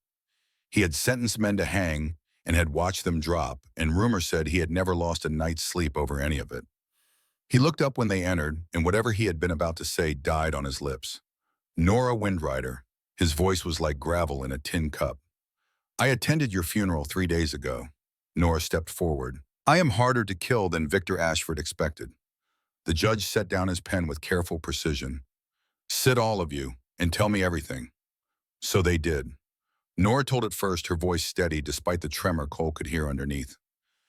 He had sentenced men to hang and had watched them drop, and rumor said he had never lost a night's sleep over any of it. He looked up when they entered, and whatever he had been about to say died on his lips. Nora Windrider. His voice was like gravel in a tin cup. I attended your funeral 3 days ago. Nora stepped forward. I am harder to kill than Victor Ashford expected. The judge set down his pen with careful precision. Sit, all of you, and tell me everything. So they did. Nora told it first, her voice steady despite the tremor Cole could hear underneath.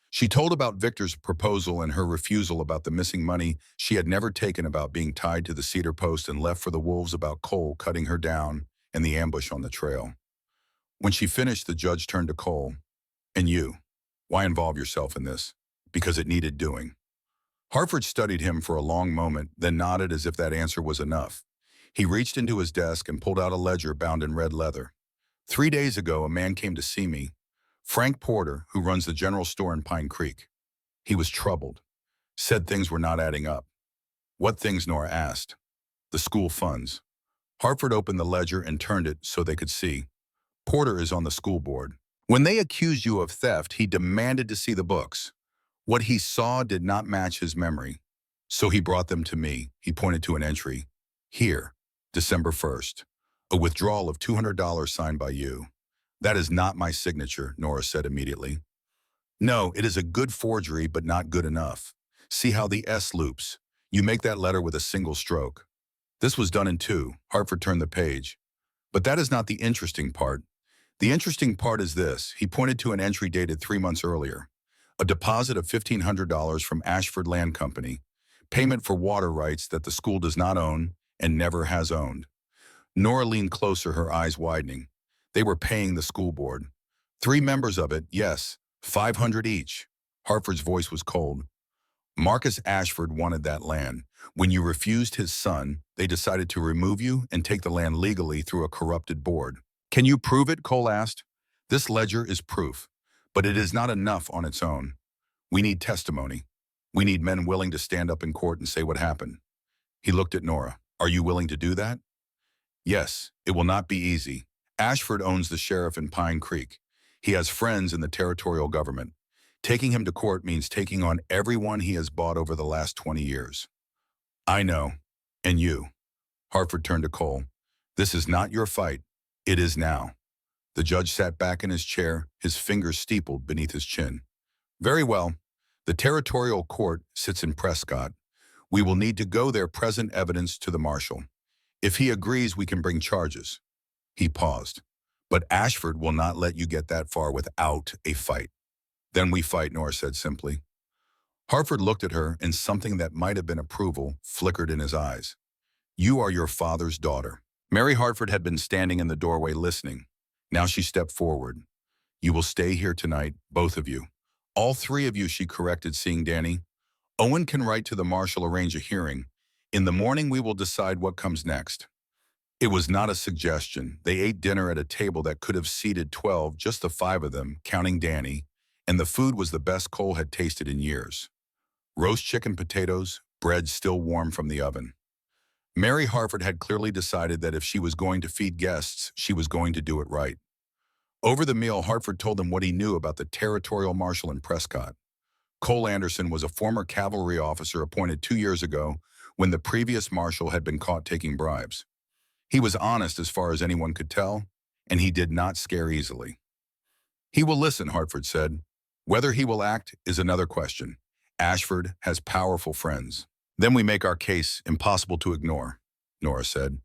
She told about Victor's proposal and her refusal, about the missing money she had never taken, about being tied to the cedar post and left for the wolves, about Cole cutting her down and the ambush on the trail. When she finished, the judge turned to Cole. And you, why involve yourself in this? Because it needed doing. Hartford studied him for a long moment, then nodded as if that answer was enough. He reached into his desk and pulled out a ledger bound in red leather. 3 days ago, a man came to see me, Frank Porter, who runs the general store in Pine Creek. He was troubled, said things were not adding up. What things? Nora asked. The school funds. Hartford opened the ledger and turned it so they could see. Porter is on the school board. When they accused you of theft, he demanded to see the books. What he saw did not match his memory. So he brought them to me. He pointed to an entry. Here, December 1st. A withdrawal of $200 signed by you. That is not my signature, Nora said immediately. No, it is a good forgery, but not good enough. See how the S loops. You make that letter with a single stroke. This was done in 2. Hartford turned the page. But that is not the interesting part. The interesting part is this. He pointed to an entry dated 3 months earlier. A deposit of $1,500 from Ashford Land Company. Payment for water rights that the school does not own and never has owned. Nora leaned closer, her eyes widening. They were paying the school board. 3 members of it, yes, $500 each. Hartford's voice was cold. Marcus Ashford wanted that land. When you refused his son, they decided to remove you and take the land legally through a corrupted board. Can you prove it? Cole asked. This ledger is proof, but it is not enough on its own. We need testimony. We need men willing to stand up in court and say what happened. He looked at Nora. Are you willing to do that? Yes, it will not be easy. Ashford owns the sheriff in Pine Creek. He has friends in the territorial government. Taking him to court means taking on everyone he has bought over the last 20 years. I know. And you. Hartford turned to Cole. This is not your fight. It is now. The judge sat back in his chair, his fingers steepled beneath his chin. Very well. The territorial court sits in Prescott. We will need to go there, present evidence to the marshal. If he agrees, we can bring charges. He paused. But Ashford will not let you get that far without a fight. Then we fight, Nora said simply. Hartford looked at her, and something that might have been approval flickered in his eyes. You are your father's daughter. Mary Hartford had been standing in the doorway listening. Now she stepped forward. You will stay here tonight, both of you. All three of you, she corrected, seeing Danny. Owen can write to the marshal, arrange a hearing. In the morning, we will decide what comes next. It was not a suggestion. They ate dinner at a table that could have seated 12, just the five of them, counting Danny, and the food was the best Cole had tasted in years. Roast chicken potatoes, bread still warm from the oven. Mary Harford had clearly decided that if she was going to feed guests, she was going to do it right. Over the meal, Hartford told them what he knew about the territorial marshal in Prescott. Cole Anderson was a former cavalry officer appointed 2 years ago when the previous marshal had been caught taking bribes. He was honest as far as anyone could tell, and he did not scare easily. He will listen, Hartford said. Whether he will act is another question. Ashford has powerful friends. Then we make our case impossible to ignore, Nora said.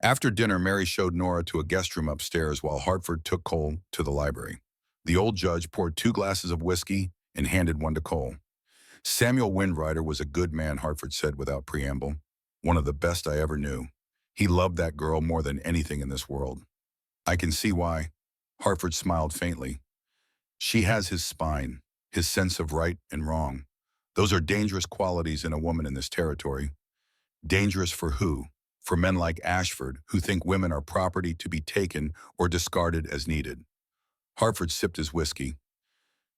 After dinner, Mary showed Nora to a guest room upstairs while Hartford took Cole to the library. The old judge poured 2 glasses of whiskey and handed one to Cole. Samuel Windrider was a good man, Hartford said without preamble. One of the best I ever knew. He loved that girl more than anything in this world. I can see why. Hartford smiled faintly. She has his spine, his sense of right and wrong. Those are dangerous qualities in a woman in this territory. Dangerous for who? For men like Ashford, who think women are property to be taken or discarded as needed. Hartford sipped his whiskey.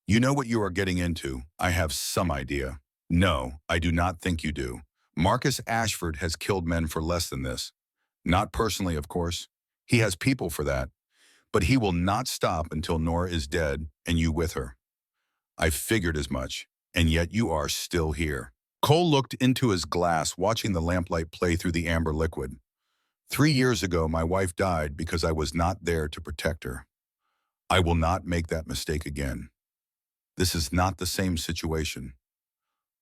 You know what you are getting into. I have some idea. No, I do not think you do. Marcus Ashford has killed men for less than this. Not personally, of course. He has people for that. But he will not stop until Nora is dead and you with her. I figured as much, and yet you are still here. Cole looked into his glass, watching the lamplight play through the amber liquid. 3 years ago, my wife died because I was not there to protect her. I will not make that mistake again. This is not the same situation.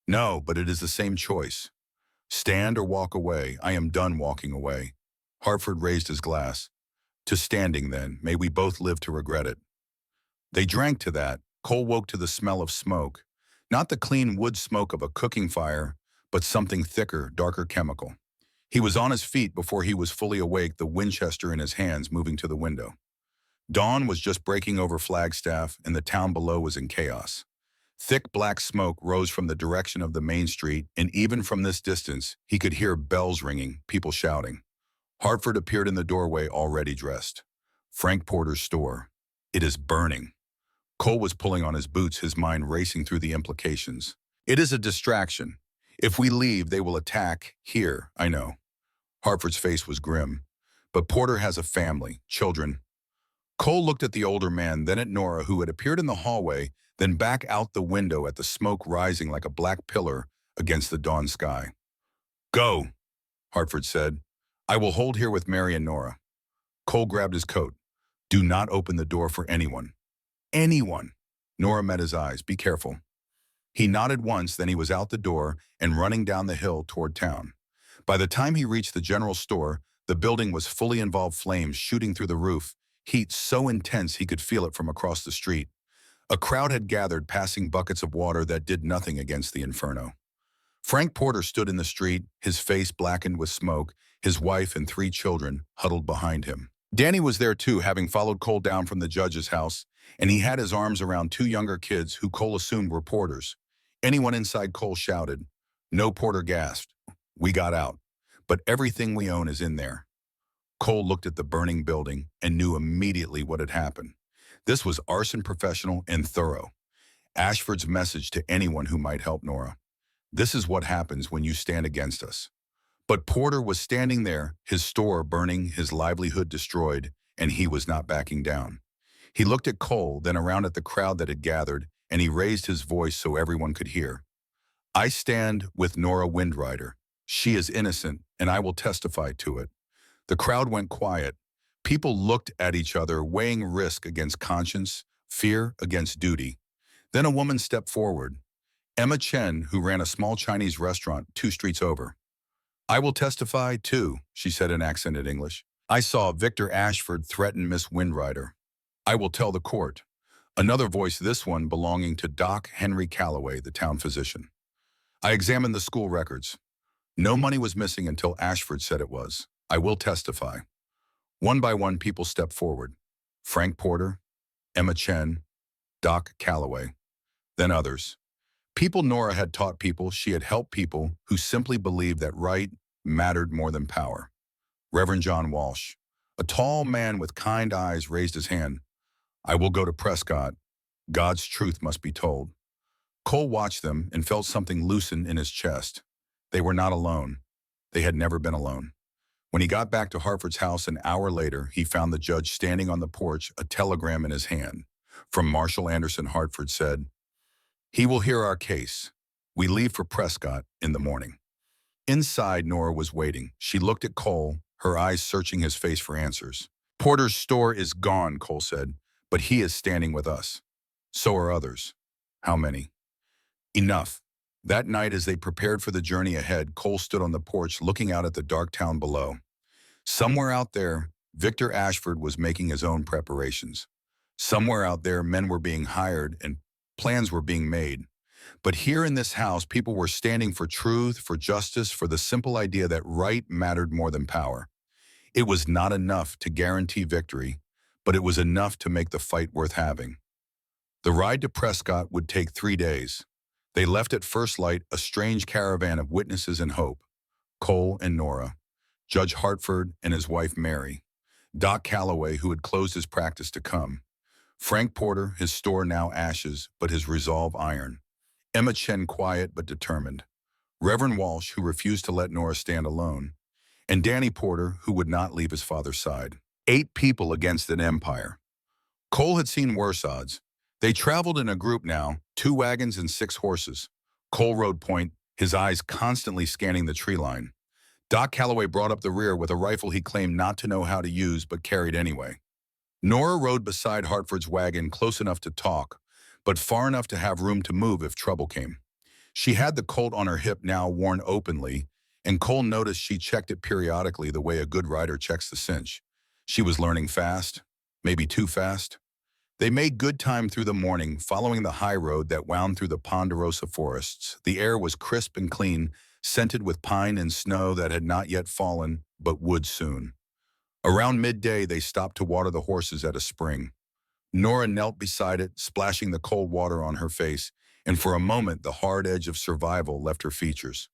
No, but it is the same choice. Stand or walk away. I am done walking away. Hartford raised his glass. To standing, then. May we both live to regret it. They drank to that. Cole woke to the smell of smoke. Not the clean wood smoke of a cooking fire, but something thicker, darker chemical. He was on his feet before he was fully awake, the Winchester in his hands, moving to the window. Dawn was just breaking over Flagstaff, and the town below was in chaos. Thick black smoke rose from the direction of the main street, and even from this distance, he could hear bells ringing, people shouting. Hartford appeared in the doorway, already dressed. Frank Porter's store. It is burning. Cole was pulling on his boots, his mind racing through the implications. It is a distraction. If we leave, they will attack here, I know. Hartford's face was grim. But Porter has a family, children. Cole looked at the older man, then at Nora, who had appeared in the hallway, then back out the window at the smoke rising like a black pillar against the dawn sky. Go, Hartford said. I will hold here with Mary and Nora. Cole grabbed his coat. Do not open the door for anyone. Anyone. Nora met his eyes. Be careful. He nodded once, then he was out the door and running down the hill toward town. By the time he reached the general store, the building was fully involved, flames shooting through the roof, heat so intense he could feel it from across the street. A crowd had gathered, passing buckets of water that did nothing against the inferno. Frank Porter stood in the street, his face blackened with smoke, his wife and 3 children huddled behind him. Danny was there too, having followed Cole down from the judge's house, and he had his arms around 2 younger kids who Cole assumed were Porters. Anyone inside, Cole shouted. No, Porter gasped. We got out, but everything we own is in there. Cole looked at the burning building and knew immediately what had happened. This was arson, professional and thorough. Ashford's message to anyone who might help Nora. This is what happens when you stand against us. But Porter was standing there, his store burning, his livelihood destroyed, and he was not backing down. He looked at Cole, then around at the crowd that had gathered, and he raised his voice so everyone could hear. I stand with Nora Windrider. She is innocent, and I will testify to it. The crowd went quiet. People looked at each other, weighing risk against conscience, fear against duty. Then a woman stepped forward. Emma Chen, who ran a small Chinese restaurant 2 streets over. I will testify, too, she said in accented English. I saw Victor Ashford threaten Miss Windrider. I will tell the court. Another voice, this one belonging to Doc Henry Calloway, the town physician. I examined the school records. No money was missing until Ashford said it was. I will testify. One by one, people stepped forward. Frank Porter, Emma Chen, Doc Calloway. then others. People Nora had taught people, she had helped people who simply believed that right mattered more than power. Reverend John Walsh, a tall man with kind eyes, raised his hand. I will go to Prescott. God's truth must be told. Cole watched them and felt something loosen in his chest. They were not alone. They had never been alone. When he got back to Hartford's house an hour later, he found the judge standing on the porch, a telegram in his hand. From Marshall Anderson, Hartford said, he will hear our case. We leave for Prescott in the morning. Inside, Nora was waiting. She looked at Cole, her eyes searching his face for answers. Porter's store is gone, Cole said, but he is standing with us. So are others. How many? Enough. That night, as they prepared for the journey ahead, Cole stood on the porch looking out at the dark town below. Somewhere out there, Victor Ashford was making his own preparations. Somewhere out there, men were being hired and plans were being made. But here in this house, people were standing for truth, for justice, for the simple idea that right mattered more than power. It was not enough to guarantee victory, but it was enough to make the fight worth having. The ride to Prescott would take 3 days. They left at first light, a strange caravan of witnesses and hope. Cole and Nora, Judge Hartford and his wife Mary, Doc Calloway, who had closed his practice to come, Frank Porter, his store now ashes, but his resolve iron, Emma Chen, quiet but determined, Reverend Walsh, who refused to let Nora stand alone, and Danny Porter, who would not leave his father's side. 8 people against an empire. Cole had seen worse odds. They traveled in a group now, 2 wagons and 6 horses. Cole rode point, his eyes constantly scanning the tree line. Doc Calloway brought up the rear with a rifle he claimed not to know how to use but carried anyway. Nora rode beside Hartford's wagon, close enough to talk, but far enough to have room to move if trouble came. She had the Colt on her hip now, worn openly, and Cole noticed she checked it periodically the way a good rider checks the cinch. She was learning fast, maybe too fast. They made good time through the morning, following the high road that wound through the ponderosa forests. The air was crisp and clean, scented with pine and snow that had not yet fallen, but would soon. Around midday, they stopped to water the horses at a spring. Nora knelt beside it, splashing the cold water on her face, and for a moment the hard edge of survival left her features.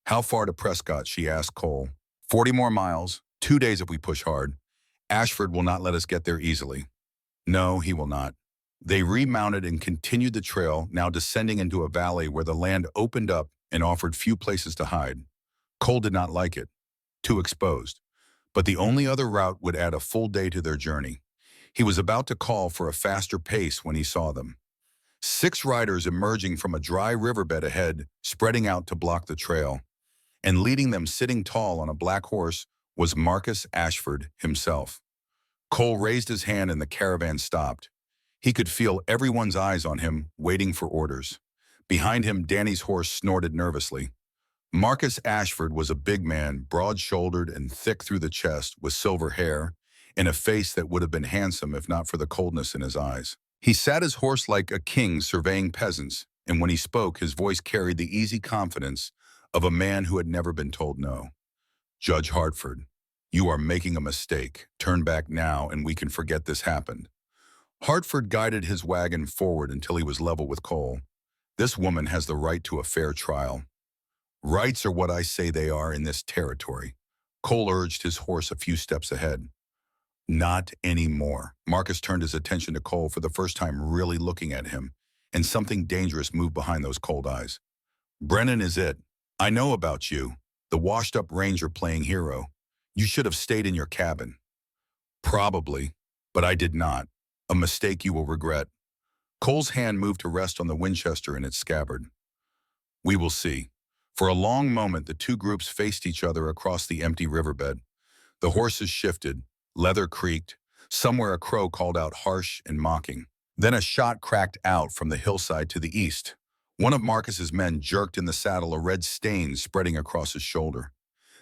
How far to Prescott, she asked Cole. 40 more miles, 2 days if we push hard. Ashford will not let us get there easily. No, he will not. They remounted and continued the trail, now descending into a valley where the land opened up and offered few places to hide. Cole did not like it. Too exposed. But the only other route would add a full day to their journey. He was about to call for a faster pace when he saw them. 6 riders emerging from a dry riverbed ahead, spreading out to block the trail. And leading them, sitting tall on a black horse, was Marcus Ashford himself. Cole raised his hand and the caravan stopped. He could feel everyone's eyes on him, waiting for orders. Behind him, Danny's horse snorted nervously. Marcus Ashford was a big man, broad-shouldered and thick through the chest, with silver hair, and a face that would have been handsome if not for the coldness in his eyes. He sat his horse like a king surveying peasants, and when he spoke, his voice carried the easy confidence of a man who had never been told no. Judge Hartford, you are making a mistake. Turn back now and we can forget this happened. Hartford guided his wagon forward until he was level with Cole. This woman has the right to a fair trial. Rights are what I say they are in this territory. Cole urged his horse a few steps ahead. Not anymore. Marcus turned his attention to Cole, for the first time really looking at him, and something dangerous moved behind those cold eyes. Brennan is it. I know about you, the washed-up ranger playing hero. You should have stayed in your cabin. Probably, but I did not. A mistake you will regret. Cole's hand moved to rest on the Winchester in its scabbard. We will see. For a long moment, the 2 groups faced each other across the empty riverbed. The horses shifted, leather creaked. Somewhere a crow called out harsh and mocking. Then a shot cracked out from the hillside to the east. One of Marcus's men jerked in the saddle, a red stain spreading across his shoulder.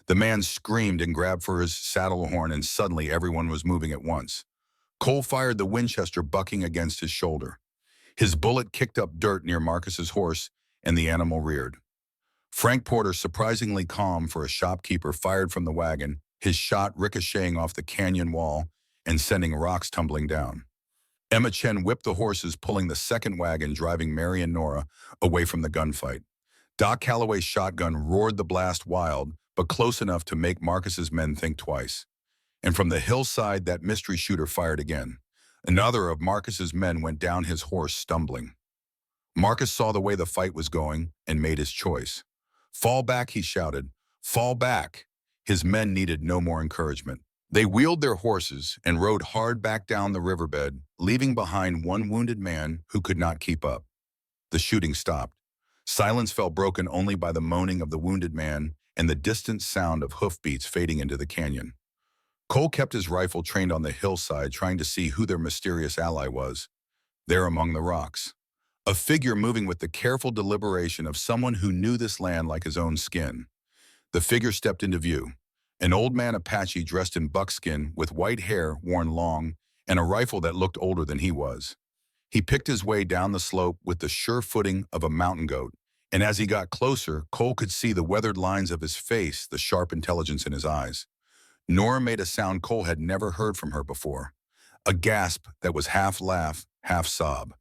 The man screamed and grabbed for his saddle horn, and suddenly everyone was moving at once. Cole fired the Winchester, bucking against his shoulder. His bullet kicked up dirt near Marcus's horse, and the animal reared. Frank Porter, surprisingly calm for a shopkeeper, fired from the wagon, his shot ricocheting off the canyon wall and sending rocks tumbling down. Emma Chen whipped the horses, pulling the second wagon, driving Mary and Nora away from the gunfight. Doc Calloway's shotgun roared the blast wild, but close enough to make Marcus's men think twice. And from the hillside, that mystery shooter fired again. Another of Marcus's men went down, his horse stumbling. Marcus saw the way the fight was going and made his choice. "Fall back," he shouted. "Fall back." His men needed no more encouragement. They wheeled their horses and rode hard back down the riverbed, leaving behind one wounded man who could not keep up. The shooting stopped. Silence fell, broken only by the moaning of the wounded man and the distant sound of hoofbeats fading into the canyon. Cole kept his rifle trained on the hillside, trying to see who their mysterious ally was. There among the rocks, a figure moving with the careful deliberation of someone who knew this land like his own skin. The figure stepped into view. An old man Apache dressed in buckskin with white hair worn long and a rifle that looked older than he was. He picked his way down the slope with the sure footing of a mountain goat, and as he got closer, Cole could see the weathered lines of his face, the sharp intelligence in his eyes. Nora made a sound Cole had never heard from her before, a gasp that was half laugh, half sob.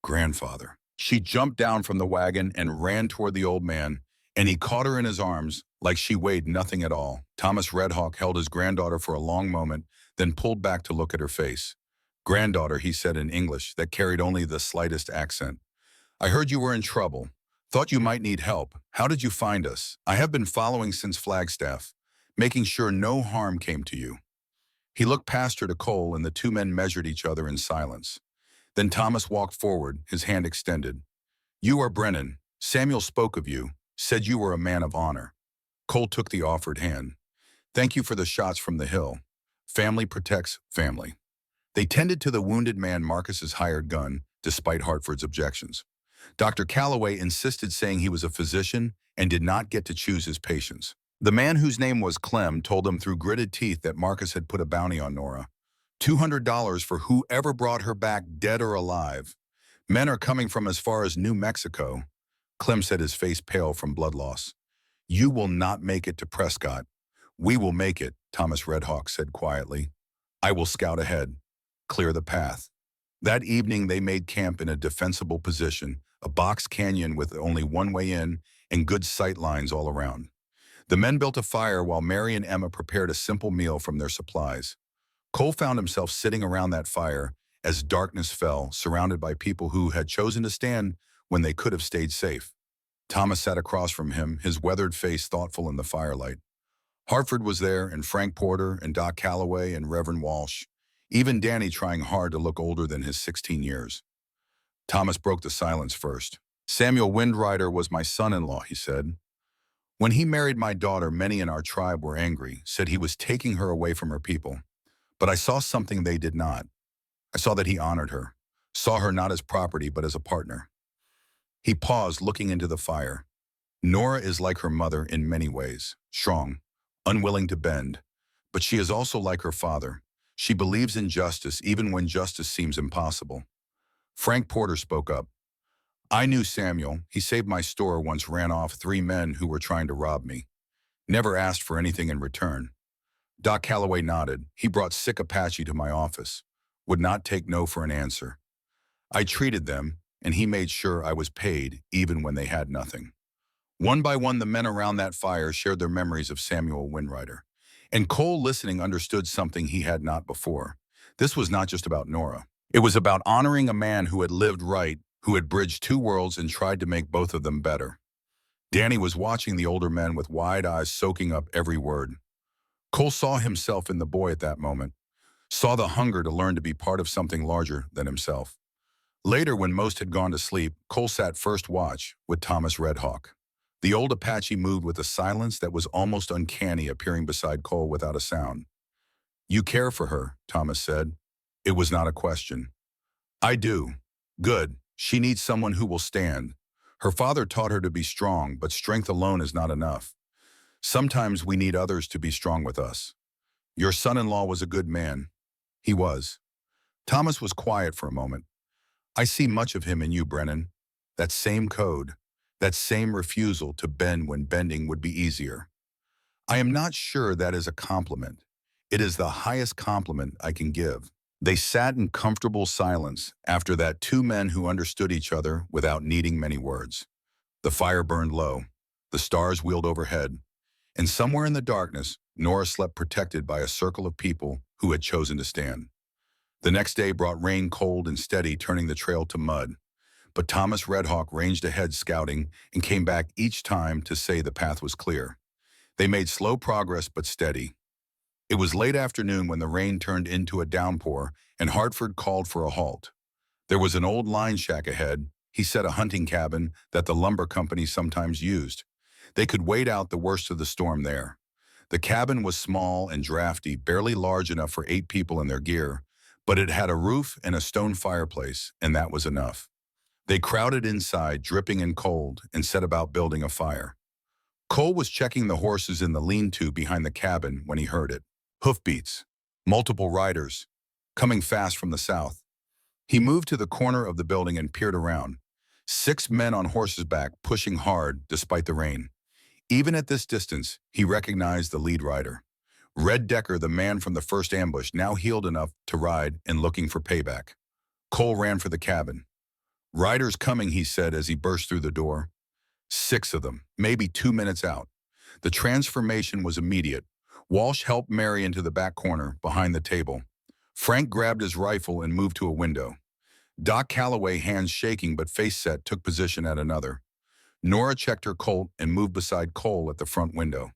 "Grandfather." She jumped down from the wagon and ran toward the old man, and he caught her in his arms like she weighed nothing at all. Thomas Redhawk held his granddaughter for a long moment, then pulled back to look at her face. "Granddaughter," he said in English that carried only the slightest accent. "I heard you were in trouble. Thought you might need help. How did you find us? I have been following since Flagstaff, making sure no harm came to you." He looked past her to Cole, and the two men measured each other in silence. Then Thomas walked forward, his hand extended. "You are Brennan. Samuel spoke of you, said you were a man of honor." Cole took the offered hand. "Thank you for the shots from the hill. Family protects family." They tended to the wounded man, Marcus's hired gun, despite Hartford's objections. Dr. Calloway insisted, saying he was a physician and did not get to choose his patients. The man, whose name was Clem, told them through gritted teeth that Marcus had put a bounty on Nora. $200 for whoever brought her back, dead or alive. "Men are coming from as far as New Mexico." Clem said, his face pale from blood loss. "You will not make it to Prescott." "We will make it," Thomas Redhawk said quietly. "I will scout ahead, clear the path." That evening they made camp in a defensible position, a box canyon with only one way in and good sight lines all around. The men built a fire while Mary and Emma prepared a simple meal from their supplies. Cole found himself sitting around that fire as darkness fell, surrounded by people who had chosen to stand when they could have stayed safe. Thomas sat across from him, his weathered face thoughtful in the firelight. Hartford was there, and Frank Porter, and Doc Calloway, and Reverend Walsh, even Danny trying hard to look older than his 16 years. Thomas broke the silence first. "Samuel Windrider was my son-in-law," he said. "When he married my daughter, many in our tribe were angry, said he was taking her away from her people. But I saw something they did not. I saw that he honored her, saw her not as property but as a partner." He paused, looking into the fire. "Nora is like her mother in many ways, strong, unwilling to bend, but she is also like her father. She believes in justice even when justice seems impossible." Frank Porter spoke up. "I knew Samuel. He saved my store, once ran off 3 men who were trying to rob me. Never asked for anything in return." Doc Calloway nodded. "He brought sick Apache to my office. Would not take no for an answer. I treated them, and he made sure I was paid even when they had nothing." One by one, the men around that fire shared their memories of Samuel Windrider. And Cole, listening, understood something he had not before. This was not just about Nora. It was about honoring a man who had lived right, who had bridged 2 worlds and tried to make both of them better. Danny was watching the older men with wide eyes, soaking up every word. Cole saw himself in the boy at that moment, saw the hunger to learn to be part of something larger than himself. Later, when most had gone to sleep, Cole sat first watch with Thomas Redhawk. The old Apache moved with a silence that was almost uncanny, appearing beside Cole without a sound. "You care for her," Thomas said. It was not a question. "I do. Good. She needs someone who will stand. Her father taught her to be strong, but strength alone is not enough. Sometimes we need others to be strong with us. Your son-in-law was a good man." "He was." Thomas was quiet for a moment. "I see much of him in you, Brennan. That same code, that same refusal to bend when bending would be easier. I am not sure that is a compliment. It is the highest compliment I can give." They sat in comfortable silence after that, two men who understood each other without needing many words. The fire burned low. The stars wheeled overhead. And somewhere in the darkness, Nora slept protected by a circle of people who had chosen to stand. The next day brought rain, cold and steady, turning the trail to mud. But Thomas Redhawk ranged ahead scouting and came back each time to say the path was clear. They made slow progress but steady. It was late afternoon when the rain turned into a downpour and Hartford called for a halt. There was an old line shack ahead, he said, a hunting cabin that the lumber company sometimes used. They could wait out the worst of the storm there. The cabin was small and drafty, barely large enough for 8 people in their gear, but it had a roof and a stone fireplace, and that was enough. They crowded inside, dripping and cold, and set about building a fire. Cole was checking the horses in the lean-to behind the cabin when he heard it. Hoofbeats. Multiple riders. Coming fast from the south. He moved to the corner of the building and peered around. 6 men on horses' back, pushing hard despite the rain. Even at this distance, he recognized the lead rider. Red Decker, the man from the first ambush, now healed enough to ride and looking for payback. Cole ran for the cabin. "Riders coming," he said as he burst through the door. 6 of them, maybe 2 minutes out. The transformation was immediate. Walsh helped Mary into the back corner, behind the table. Frank grabbed his rifle and moved to a window. Doc Calloway, hands shaking but face set, took position at another. Nora checked her Colt and moved beside Cole at the front window.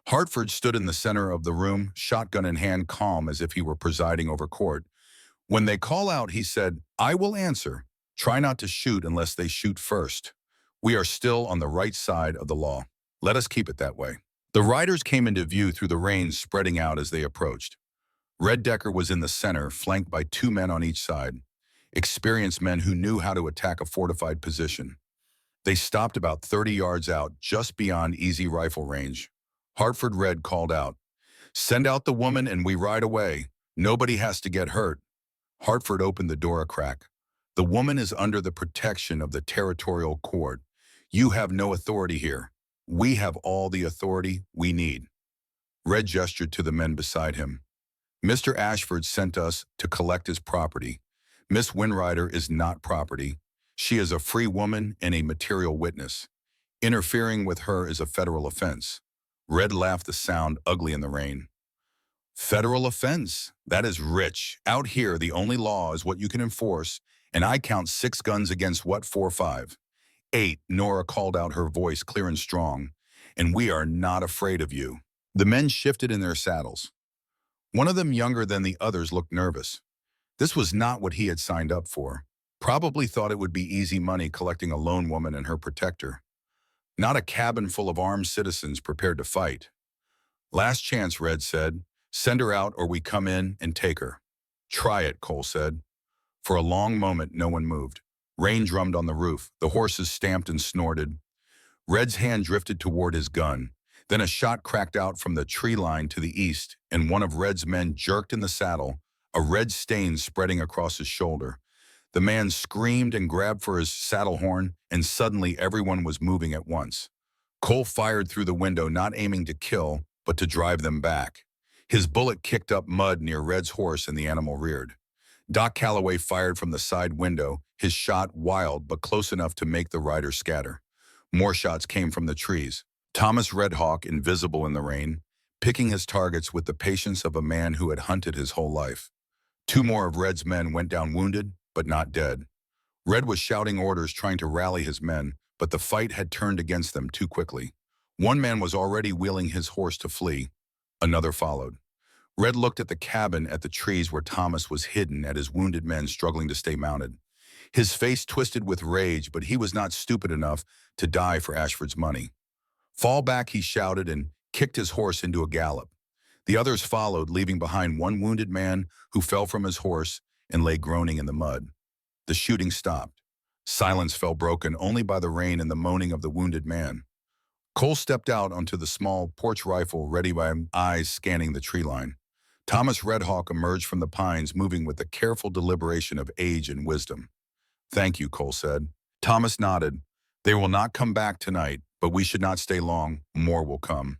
Hartford stood in the center of the room, shotgun in hand, calm as if he were presiding over court. "When they call out," he said, "I will answer. Try not to shoot unless they shoot first. We are still on the right side of the law. Let us keep it that way." The riders came into view through the rain spreading out as they approached. Red Decker was in the center, flanked by 2 men on each side, experienced men who knew how to attack a fortified position. They stopped about 30 yards out, just beyond easy rifle range. Hartford Red called out, "Send out the woman and we ride away. Nobody has to get hurt." Hartford opened the door a crack. "The woman is under the protection of the territorial court. You have no authority here. We have all the authority we need." Red gestured to the men beside him. "Mr. Ashford sent us to collect his property. Miss Winrider is not property. She is a free woman and a material witness. Interfering with her is a federal offense." Red laughed, the sound ugly in the rain. "Federal offense? That is rich. Out here, the only law is what you can enforce, and I count 6 guns against what, 4 or 5? 8, Nora called out, her voice clear and strong. "And we are not afraid of you." The men shifted in their saddles. One of them, younger than the others, looked nervous. This was not what he had signed up for. Probably thought it would be easy money collecting a lone woman and her protector. Not a cabin full of armed citizens prepared to fight. "Last chance," Red said. "Send her out or we come in and take her." "Try it," Cole said. For a long moment, no one moved. Rain drummed on the roof. The horses stamped and snorted. Red's hand drifted toward his gun. Then a shot cracked out from the tree line to the east, and one of Red's men jerked in the saddle, a red stain spreading across his shoulder. The man screamed and grabbed for his saddle horn, and suddenly everyone was moving at once. Cole fired through the window, not aiming to kill, but to drive them back. His bullet kicked up mud near Red's horse and the animal reared. Doc Calloway fired from the side window, his shot wild but close enough to make the riders scatter. More shots came from the trees. Thomas Redhawk, invisible in the rain, picking his targets with the patience of a man who had hunted his whole life. 2 more of Red's men went down wounded, but not dead. Red was shouting orders, trying to rally his men, but the fight had turned against them too quickly. One man was already wheeling his horse to flee. Another followed. Red looked at the cabin, at the trees where Thomas was hidden, at his wounded men struggling to stay mounted. His face twisted with rage, but he was not stupid enough to die for Ashford's money. "Fall back," he shouted, and kicked his horse into a gallop. The others followed, leaving behind one wounded man who fell from his horse and lay groaning in the mud. The shooting stopped. Silence fell, broken only by the rain and the moaning of the wounded man. Cole stepped out onto the small porch, rifle ready, by eyes scanning the tree line. Thomas Redhawk emerged from the pines, moving with the careful deliberation of age and wisdom. "Thank you," Cole said. Thomas nodded. "They will not come back tonight, but we should not stay long. More will come."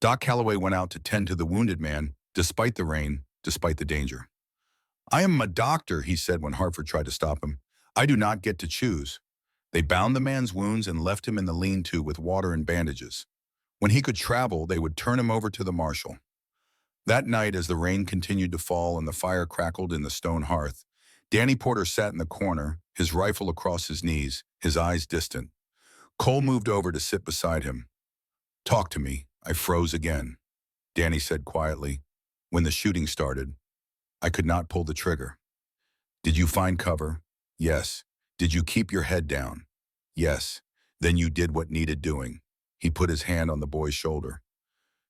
Doc Calloway went out to tend to the wounded man, despite the rain, despite the danger. I am a doctor, he said when Hartford tried to stop him. I do not get to choose. They bound the man's wounds and left him in the lean-to with water and bandages. When he could travel, they would turn him over to the marshal. That night, as the rain continued to fall and the fire crackled in the stone hearth, Danny Porter sat in the corner, his rifle across his knees, his eyes distant. Cole moved over to sit beside him. Talk to me. I froze again. Danny said quietly. When the shooting started, I could not pull the trigger. Did you find cover? Yes. Did you keep your head down? Yes. Then you did what needed doing. He put his hand on the boy's shoulder.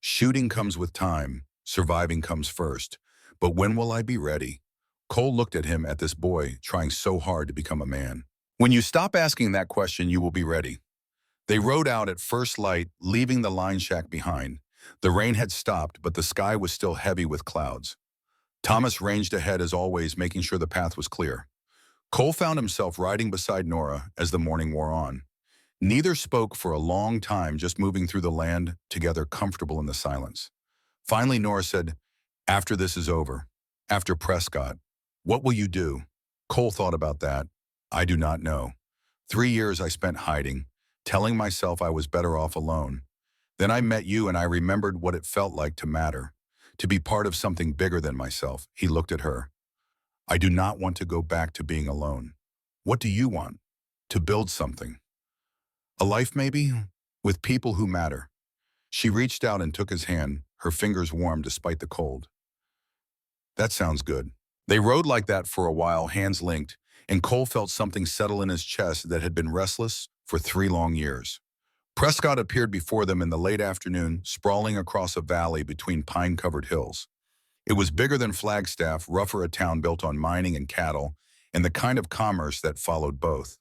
Shooting comes with time. Surviving comes first. But when will I be ready? Cole looked at him, at this boy, trying so hard to become a man. When you stop asking that question, you will be ready. They rode out at first light, leaving the line shack behind. The rain had stopped, but the sky was still heavy with clouds. Thomas ranged ahead as always, making sure the path was clear. Cole found himself riding beside Nora as the morning wore on. Neither spoke for a long time, just moving through the land together, comfortable in the silence. Finally, Nora said, after this is over, after Prescott, what will you do? Cole thought about that. I do not know. 3 years I spent hiding, telling myself I was better off alone. Then I met you and I remembered what it felt like to matter, to be part of something bigger than myself. He looked at her. I do not want to go back to being alone. What do you want? To build something. A life maybe, with people who matter. She reached out and took his hand, her fingers warm despite the cold. That sounds good. They rode like that for a while, hands linked, and Cole felt something settle in his chest that had been restless for 3 long years. Prescott appeared before them in the late afternoon, sprawling across a valley between pine-covered hills. It was bigger than Flagstaff, rougher, a town built on mining and cattle, and the kind of commerce that followed both.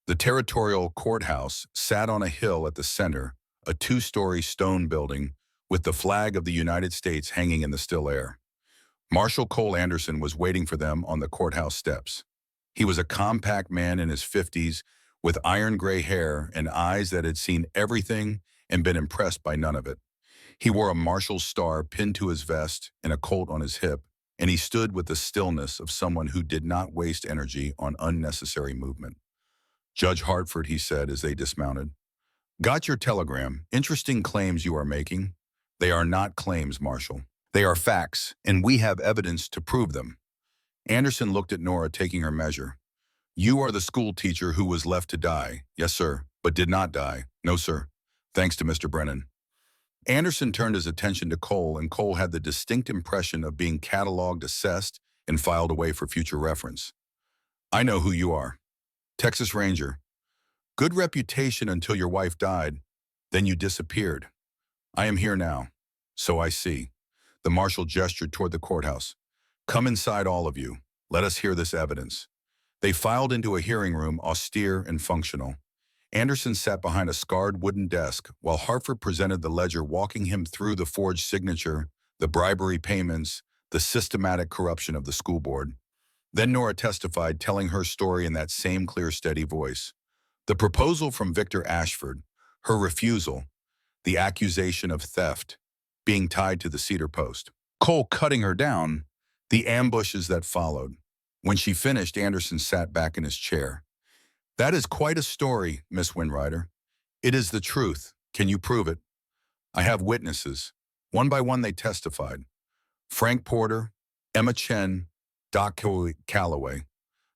The territorial courthouse sat on a hill at the center, a 2-story stone building with the flag of the United States hanging in the still air. Marshal Cole Anderson was waiting for them on the courthouse steps. He was a compact man in his 50s with iron gray hair and eyes that had seen everything and been impressed by none of it. He wore a marshal's star pinned to his vest and a Colt on his hip, and he stood with the stillness of someone who did not waste energy on unnecessary movement. Judge Hartford, he said as they dismounted. Got your telegram. Interesting claims you are making. They are not claims, Marshal. They are facts, and we have evidence to prove them. Anderson looked at Nora, taking her measure. You are the school teacher who was left to die. Yes, sir, but did not die. No, sir. Thanks to Mr. Brennan. Anderson turned his attention to Cole, and Cole had the distinct impression of being cataloged, assessed, and filed away for future reference. I know who you are. Texas Ranger. Good reputation until your wife died. Then you disappeared. I am here now. So I see. The marshal gestured toward the courthouse. Come inside, all of you. Let us hear this evidence. They filed into a hearing room, austere and functional. Anderson sat behind a scarred wooden desk while Hartford presented the ledger, walking him through the forged signature, the bribery payments, the systematic corruption of the school board. Then Nora testified, telling her story in that same clear, steady voice. The proposal from Victor Ashford, her refusal, the accusation of theft, being tied to the cedar post. Cole cutting her down, the ambushes that followed. When she finished, Anderson sat back in his chair. That is quite a story, Miss Winrider. It is the truth. Can you prove it? I have witnesses. One by one they testified. Frank Porter, Emma Chen, Doc Calloway,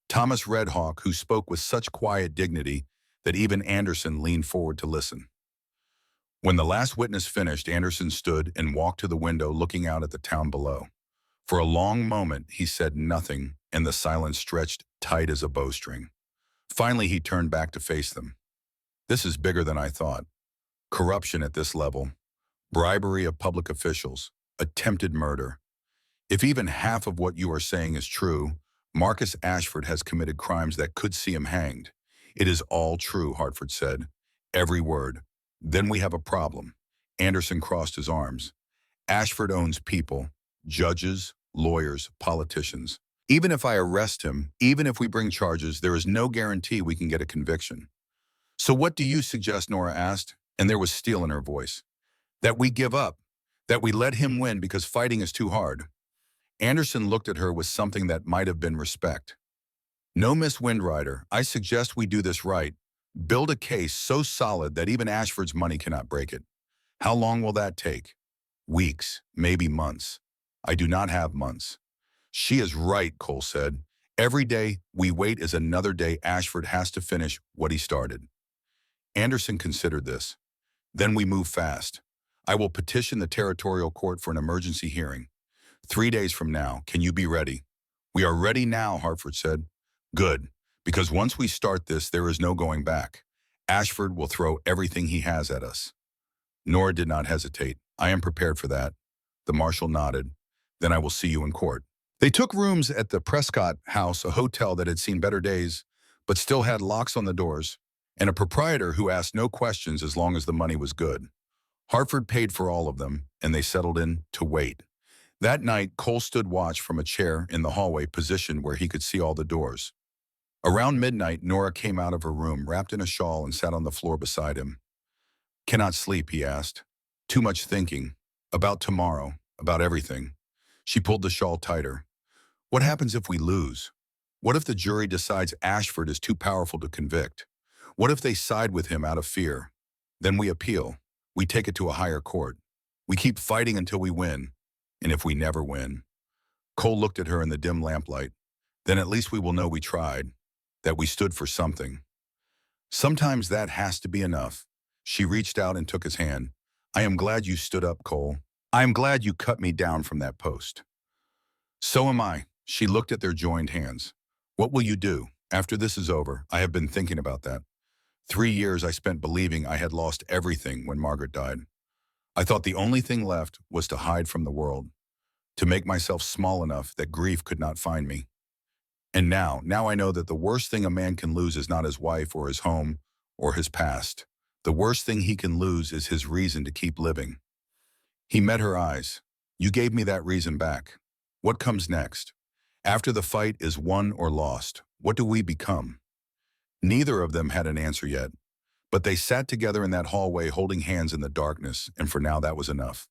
Thomas Redhawk, who spoke with such quiet dignity that even Anderson leaned forward to listen. When the last witness finished, Anderson stood and walked to the window, looking out at the town below. For a long moment, he said nothing, and the silence stretched tight as a bowstring. Finally, he turned back to face them. This is bigger than I thought. Corruption at this level, bribery of public officials, attempted murder. If even half of what you are saying is true, Marcus Ashford has committed crimes that could see him hanged. It is all true, Hartford said. Every word. Then we have a problem. Anderson crossed his arms. Ashford owns people, judges, lawyers, politicians. Even if I arrest him, even if we bring charges, there is no guarantee we can get a conviction. So what do you suggest, Nora asked, and there was steel in her voice. That we give up, that we let him win because fighting is too hard. Anderson looked at her with something that might have been respect. No, Miss Windrider, I suggest we do this right. Build a case so solid that even Ashford's money cannot break it. How long will that take? Weeks, maybe months. I do not have months. She is right, Cole said. Every day we wait is another day Ashford has to finish what he started. Anderson considered this. Then we move fast. I will petition the territorial court for an emergency hearing. 3 days from now, can you be ready? We are ready now, Hartford said. Good, because once we start this, there is no going back. Ashford will throw everything he has at us. Nora did not hesitate. I am prepared for that. The marshal nodded. Then I will see you in court. They took rooms at the Prescott House, a hotel that had seen better days, but still had locks on the doors, and a proprietor who asked no questions as long as the money was good. Hartford paid for all of them, and they settled in to wait. That night, Cole stood watch from a chair in the hallway positioned where he could see all the doors. Around midnight, Nora came out of her room, wrapped in a shawl, and sat on the floor beside him. Cannot sleep, he asked. Too much thinking. About tomorrow. About everything. She pulled the shawl tighter. What happens if we lose? What if the jury decides Ashford is too powerful to convict? What if they side with him out of fear? Then we appeal. We take it to a higher court. We keep fighting until we win. And if we never win? Cole looked at her in the dim lamplight. Then at least we will know we tried, that we stood for something. Sometimes that has to be enough. She reached out and took his hand. I am glad you stood up, Cole. I am glad you cut me down from that post. So am I. She looked at their joined hands. What will you do? After this is over, I have been thinking about that. 3 years I spent believing I had lost everything when Margaret died. I thought the only thing left was to hide from the world, to make myself small enough that grief could not find me. And now I know that the worst thing a man can lose is not his wife or his home or his past. The worst thing he can lose is his reason to keep living. He met her eyes. You gave me that reason back. What comes next? After the fight is won or lost, what do we become? Neither of them had an answer yet, but they sat together in that hallway holding hands in the darkness, and for now that was enough.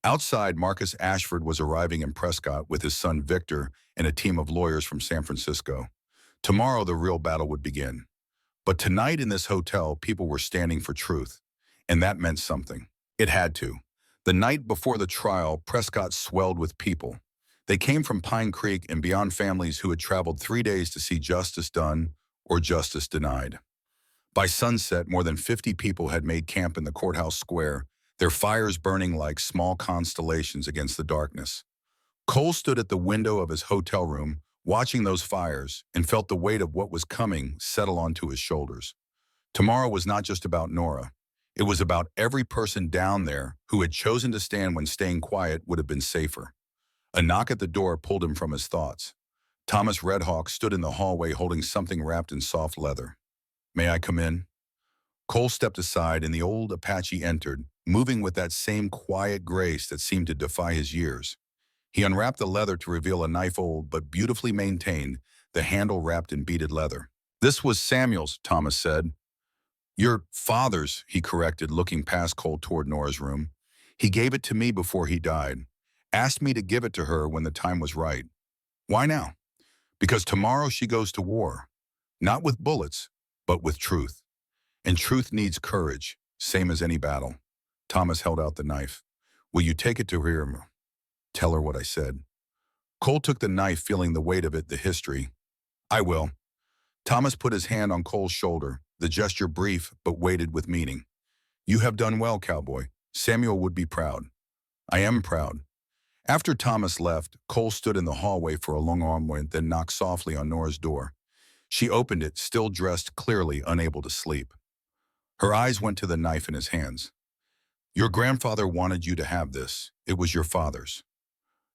Outside, Marcus Ashford was arriving in Prescott with his son Victor and a team of lawyers from San Francisco. Tomorrow the real battle would begin. But tonight in this hotel, people were standing for truth, and that meant something. It had to. The night before the trial, Prescott swelled with people. They came from Pine Creek and beyond, families who had traveled 3 days to see justice done or justice denied. By sunset, more than 50 people had made camp in the courthouse square, their fires burning like small constellations against the darkness. Cole stood at the window of his hotel room, watching those fires, and felt the weight of what was coming settle onto his shoulders. Tomorrow was not just about Nora. It was about every person down there who had chosen to stand when staying quiet would have been safer. A knock at the door pulled him from his thoughts. Thomas Redhawk stood in the hallway holding something wrapped in soft leather. May I come in? Cole stepped aside and the old Apache entered, moving with that same quiet grace that seemed to defy his years. He unwrapped the leather to reveal a knife, old but beautifully maintained, the handle wrapped in beaded leather. This was Samuel's, Thomas said. Your father's, he corrected, looking past Cole toward Nora's room. He gave it to me before he died. Asked me to give it to her when the time was right. Why now? Because tomorrow she goes to war. Not with bullets, but with truth. And truth needs courage, same as any battle. Thomas held out the knife. Will you take it to her? Tell her what I said. Cole took the knife, feeling the weight of it, the history. I will. Thomas put his hand on Cole's shoulder, the gesture brief but weighted with meaning. You have done well, cowboy. Samuel would be proud. I am proud. After Thomas left, Cole stood in the hallway for a long moment, then knocked softly on Nora's door. She opened it, still dressed clearly, unable to sleep. Her eyes went to the knife in his hands. Your grandfather wanted you to have this. It was your father's.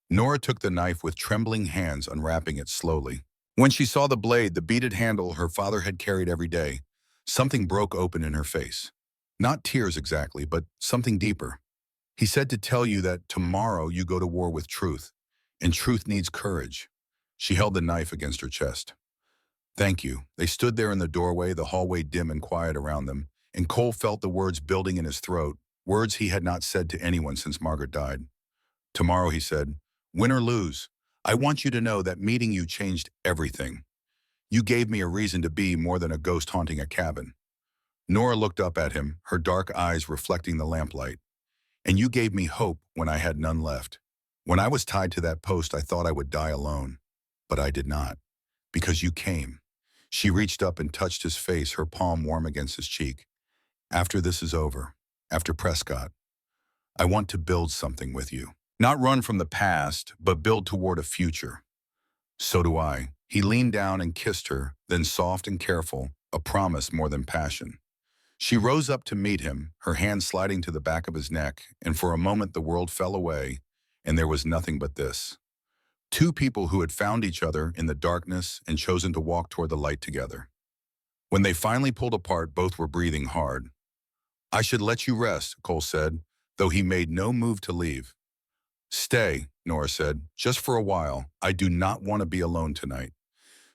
Nora took the knife with trembling hands, unwrapping it slowly. When she saw the blade, the beaded handle her father had carried every day, something broke open in her face. Not tears exactly, but something deeper. He said to tell you that tomorrow you go to war with truth, and truth needs courage. She held the knife against her chest. Thank you. They stood there in the doorway, the hallway dim and quiet around them, and Cole felt the words building in his throat, words he had not said to anyone since Margaret died. Tomorrow, he said, win or lose, I want you to know that meeting you changed everything. You gave me a reason to be more than a ghost haunting a cabin. Nora looked up at him, her dark eyes reflecting the lamplight. And you gave me hope when I had none left. When I was tied to that post, I thought I would die alone. But I did not, because you came. She reached up and touched his face, her palm warm against his cheek. After this is over, after Prescott, I want to build something with you. Not run from the past, but build toward a future. So do I. He leaned down and kissed her, then soft and careful, a promise more than passion. She rose up to meet him, her hand sliding to the back of his neck, and for a moment the world fell away, and there was nothing but this. Two people who had found each other in the darkness and chosen to walk toward the light together. When they finally pulled apart, both were breathing hard. I should let you rest, Cole said, though he made no move to leave. Stay, Nora said, just for a while. I do not want to be alone tonight.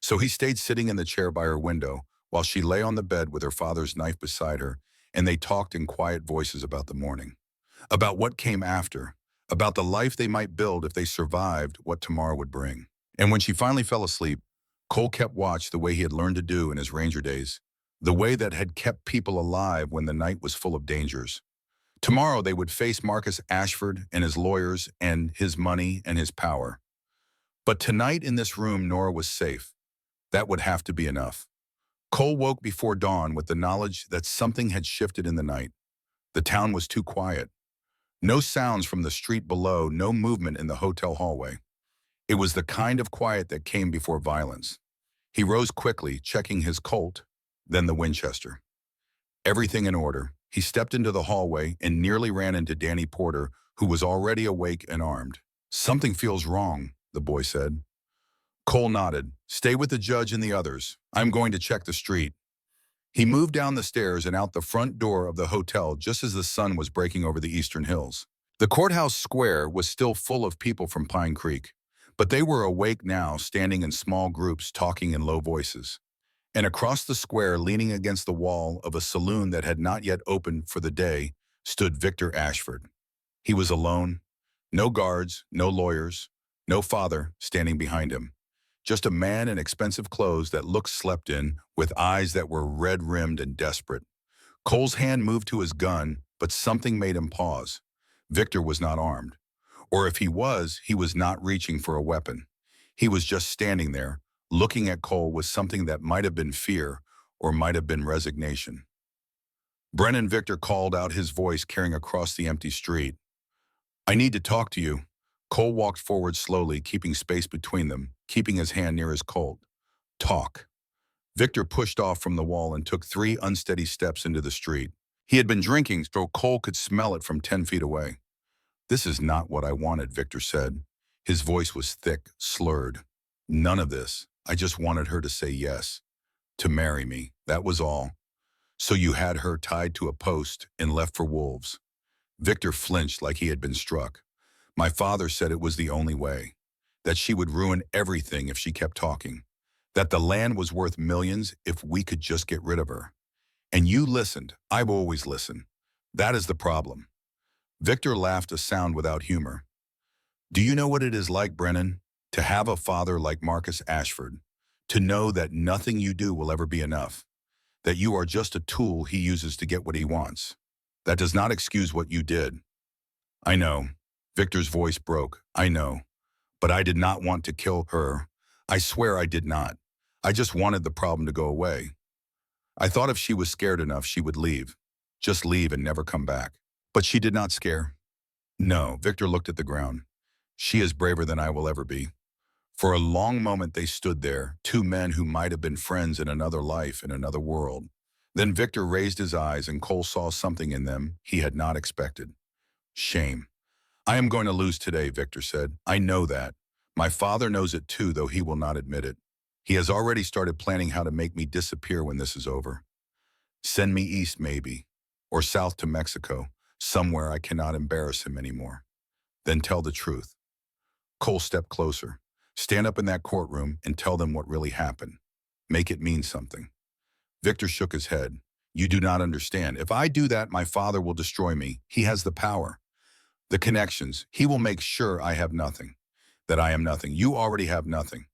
So he stayed sitting in the chair by her window, while she lay on the bed with her father's knife beside her, and they talked in quiet voices about the morning, about what came after, about the life they might build if they survived what tomorrow would bring. And when she finally fell asleep, Cole kept watch the way he had learned to do in his ranger days, the way that had kept people alive when the night was full of dangers. Tomorrow they would face Marcus Ashford and his lawyers and his money and his power. But tonight in this room, Nora was safe. That would have to be enough. Cole woke before dawn with the knowledge that something had shifted in the night. The town was too quiet. No sounds from the street below, no movement in the hotel hallway. It was the kind of quiet that came before violence. He rose quickly, checking his Colt, then the Winchester. Everything in order. He stepped into the hallway and nearly ran into Danny Porter, who was already awake and armed. Something feels wrong, the boy said. Cole nodded. Stay with the judge and the others. I'm going to check the street. He moved down the stairs and out the front door of the hotel just as the sun was breaking over the eastern hills. The courthouse square was still full of people from Pine Creek, but they were awake now, standing in small groups, talking in low voices. And across the square, leaning against the wall of a saloon that had not yet opened for the day, stood Victor Ashford. He was alone. No guards, no lawyers, no father standing behind him. Just a man in expensive clothes that looked slept in, with eyes that were red-rimmed and desperate. Cole's hand moved to his gun, but something made him pause. Victor was not armed. Or if he was not reaching for a weapon. He was just standing there, looking at Cole with something that might have been fear or might have been resignation. Brennan Victor called out, his voice carrying across the empty street. I need to talk to you. Cole walked forward slowly, keeping space between them, keeping his hand near his Colt. Talk. Victor pushed off from the wall and took 3 unsteady steps into the street. He had been drinking, so Cole could smell it from 10 feet away. This is not what I wanted, Victor said. His voice was thick, slurred. None of this. I just wanted her to say yes. To marry me. That was all. So you had her tied to a post and left for wolves. Victor flinched like he had been struck. My father said it was the only way. That she would ruin everything if she kept talking. That the land was worth millions if we could just get rid of her. And you listened. I've always listened. That is the problem. Victor laughed, a sound without humor. Do you know what it is like, Brennan? To have a father like Marcus Ashford. To know that nothing you do will ever be enough. That you are just a tool he uses to get what he wants. That does not excuse what you did. I know. Victor's voice broke. I know. But I did not want to kill her. I swear I did not. I just wanted the problem to go away. I thought if she was scared enough, she would leave. Just leave and never come back. But she did not scare. No, Victor looked at the ground. She is braver than I will ever be. For a long moment they stood there, 2 men who might have been friends in another life, in another world. Then Victor raised his eyes and Cole saw something in them he had not expected. Shame. I am going to lose today, Victor said. I know that. My father knows it too, though he will not admit it. He has already started planning how to make me disappear when this is over. Send me east, maybe. Or south to Mexico, somewhere I cannot embarrass him anymore. Then tell the truth. Cole stepped closer. Stand up in that courtroom and tell them what really happened. Make it mean something. Victor shook his head. You do not understand. If I do that, my father will destroy me. He has the power. The connections. He will make sure I have nothing. That I am nothing. You already have nothing.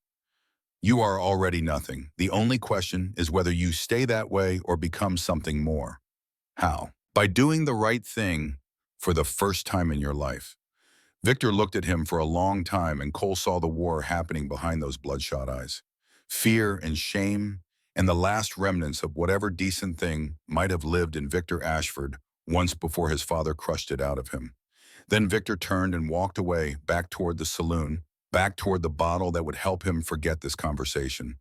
You are already nothing. The only question is whether you stay that way or become something more. How? By doing the right thing for the first time in your life. Victor looked at him for a long time, and Cole saw the war happening behind those bloodshot eyes. Fear and shame and the last remnants of whatever decent thing might have lived in Victor Ashford once before his father crushed it out of him. Then Victor turned and walked away, back toward the saloon, back toward the bottle that would help him forget this conversation.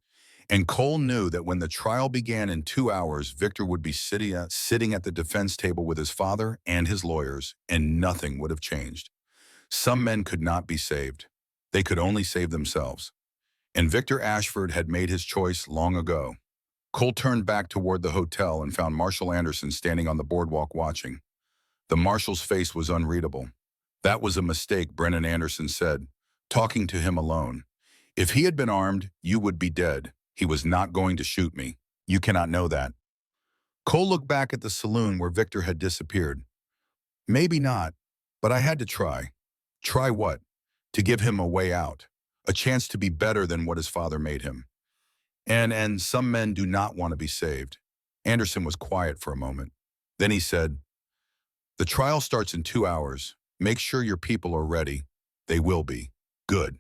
And Cole knew that when the trial began in 2 hours, Victor would be sitting at the defense table with his father and his lawyers, and nothing would have changed. Some men could not be saved. They could only save themselves. And Victor Ashford had made his choice long ago. Cole turned back toward the hotel and found Marshal Anderson standing on the boardwalk watching. The marshal's face was unreadable. That was a mistake, Brennan Anderson said, talking to him alone. If he had been armed, you would be dead. He was not going to shoot me. You cannot know that. Cole looked back at the saloon where Victor had disappeared. Maybe not, but I had to try. Try what? To give him a way out, a chance to be better than what his father made him. And some men do not want to be saved. Anderson was quiet for a moment. Then he said, the trial starts in 2 hours. Make sure your people are ready. They will be. Good.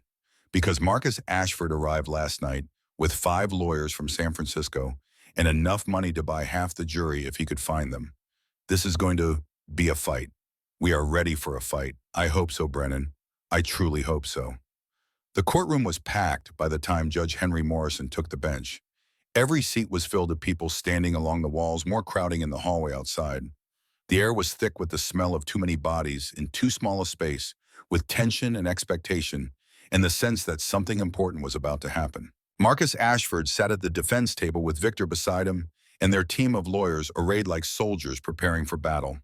Because Marcus Ashford arrived last night with 5 lawyers from San Francisco and enough money to buy half the jury if he could find them. This is going to be a fight. We are ready for a fight. I hope so, Brennan. I truly hope so. The courtroom was packed by the time Judge Henry Morrison took the bench. Every seat was filled with people standing along the walls, more crowding in the hallway outside. The air was thick with the smell of too many bodies in too small a space, with tension and expectation, and the sense that something important was about to happen. Marcus Ashford sat at the defense table with Victor beside him and their team of lawyers arrayed like soldiers preparing for battle.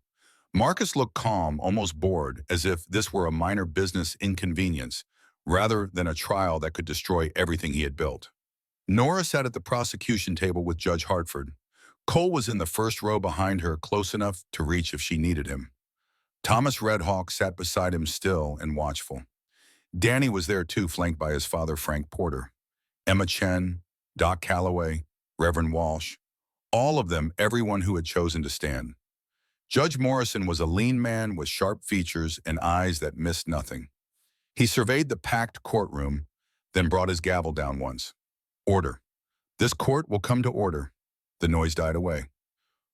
Marcus looked calm, almost bored, as if this were a minor business inconvenience, rather than a trial that could destroy everything he had built. Nora sat at the prosecution table with Judge Hartford. Cole was in the first row behind her, close enough to reach if she needed him. Thomas Redhawk sat beside him, still and watchful. Danny was there too, flanked by his father, Frank Porter. Emma Chen, Doc Calloway, Reverend Walsh, all of them, everyone who had chosen to stand. Judge Morrison was a lean man with sharp features and eyes that missed nothing. He surveyed the packed courtroom, then brought his gavel down once. Order. This court will come to order. The noise died away.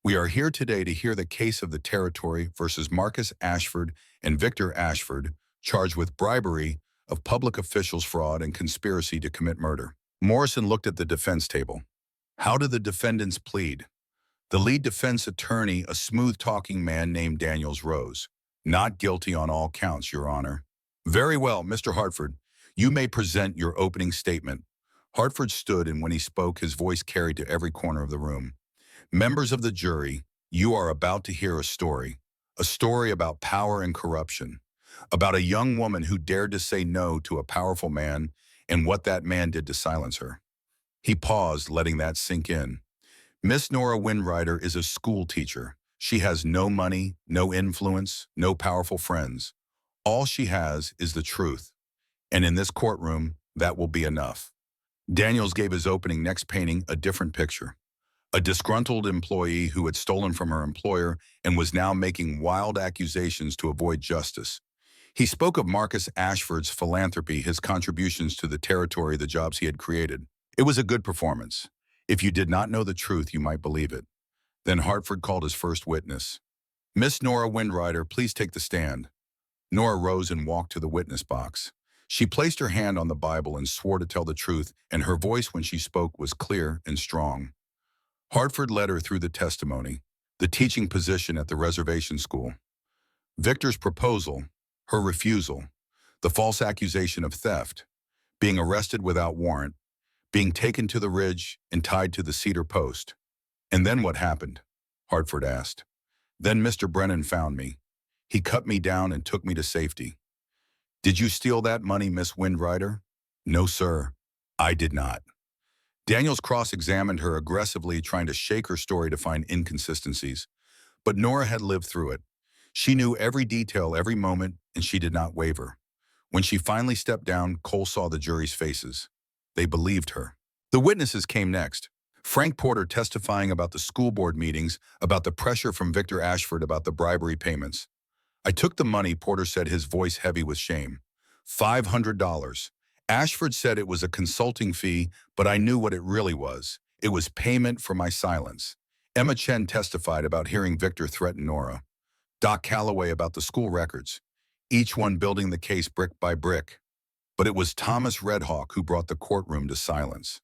We are here today to hear the case of the territory versus Marcus Ashford and Victor Ashford, charged with bribery of public officials, fraud, and conspiracy to commit murder. Morrison looked at the defense table. How do the defendants plead? The lead defense attorney, a smooth-talking man named Daniels, rose. Not guilty on all counts, Your Honor. Very well, Mr. Hartford. You may present your opening statement. Hartford stood, and when he spoke, his voice carried to every corner of the room. Members of the jury, you are about to hear a story about power and corruption, about a young woman who dared to say no to a powerful man and what that man did to silence her. He paused, letting that sink in. Miss Nora Windrider is a school teacher. She has no money, no influence, no powerful friends. All she has is the truth. And in this courtroom, that will be enough. Daniels gave his opening, next painting a different picture. A disgruntled employee who had stolen from her employer and was now making wild accusations to avoid justice. He spoke of Marcus Ashford's philanthropy, his contributions to the territory, the jobs he had created. It was a good performance. If you did not know the truth, you might believe it. Then Hartford called his first witness. Miss Nora Windrider, please take the stand. Nora rose and walked to the witness box. She placed her hand on the Bible and swore to tell the truth, and her voice when she spoke was clear and strong. Hartford led her through the testimony, the teaching position at the reservation school, Victor's proposal, her refusal, the false accusation of theft, being arrested without warrant, being taken to the ridge and tied to the cedar post. And then what happened? Hartford asked. Then Mr. Brennan found me. He cut me down and took me to safety. Did you steal that money, Miss Windrider? No, sir, I did not. Daniels cross-examined her aggressively, trying to shake her story to find inconsistencies. But Nora had lived through it. She knew every detail, every moment, and she did not waver. When she finally stepped down, Cole saw the jury's faces. They believed her. The witnesses came next. Frank Porter testifying about the school board meetings, about the pressure from Victor Ashford about the bribery payments. I took the money, Porter said, his voice heavy with shame. $500. Ashford said it was a consulting fee, but I knew what it really was. It was payment for my silence. Emma Chen testified about hearing Victor threaten Nora. Doc Calloway about the school records, each one building the case brick by brick. But it was Thomas Redhawk who brought the courtroom to silence.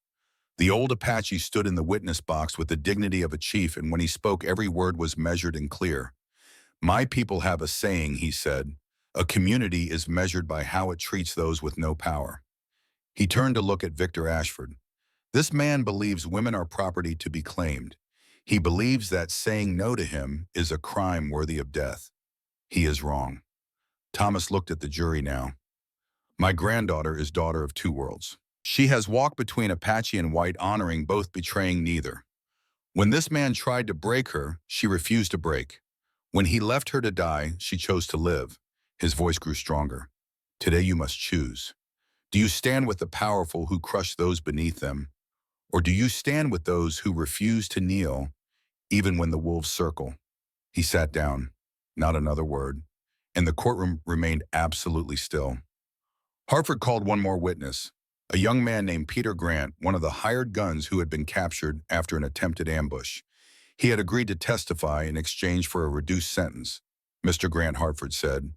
The old Apache stood in the witness box with the dignity of a chief, and when he spoke, every word was measured and clear. My people have a saying, he said. A community is measured by how it treats those with no power. He turned to look at Victor Ashford. This man believes women are property to be claimed. He believes that saying no to him is a crime worthy of death. He is wrong. Thomas looked at the jury now. My granddaughter is daughter of two worlds. She has walked between Apache and white, honoring both, betraying neither. When this man tried to break her, she refused to break. When he left her to die, she chose to live. His voice grew stronger. Today you must choose. Do you stand with the powerful who crush those beneath them? Or do you stand with those who refuse to kneel, even when the wolves circle? He sat down, not another word, and the courtroom remained absolutely still. Hartford called one more witness, a young man named Peter Grant, one of the hired guns who had been captured after an attempted ambush. He had agreed to testify in exchange for a reduced sentence. Mr. Grant, Hartford said,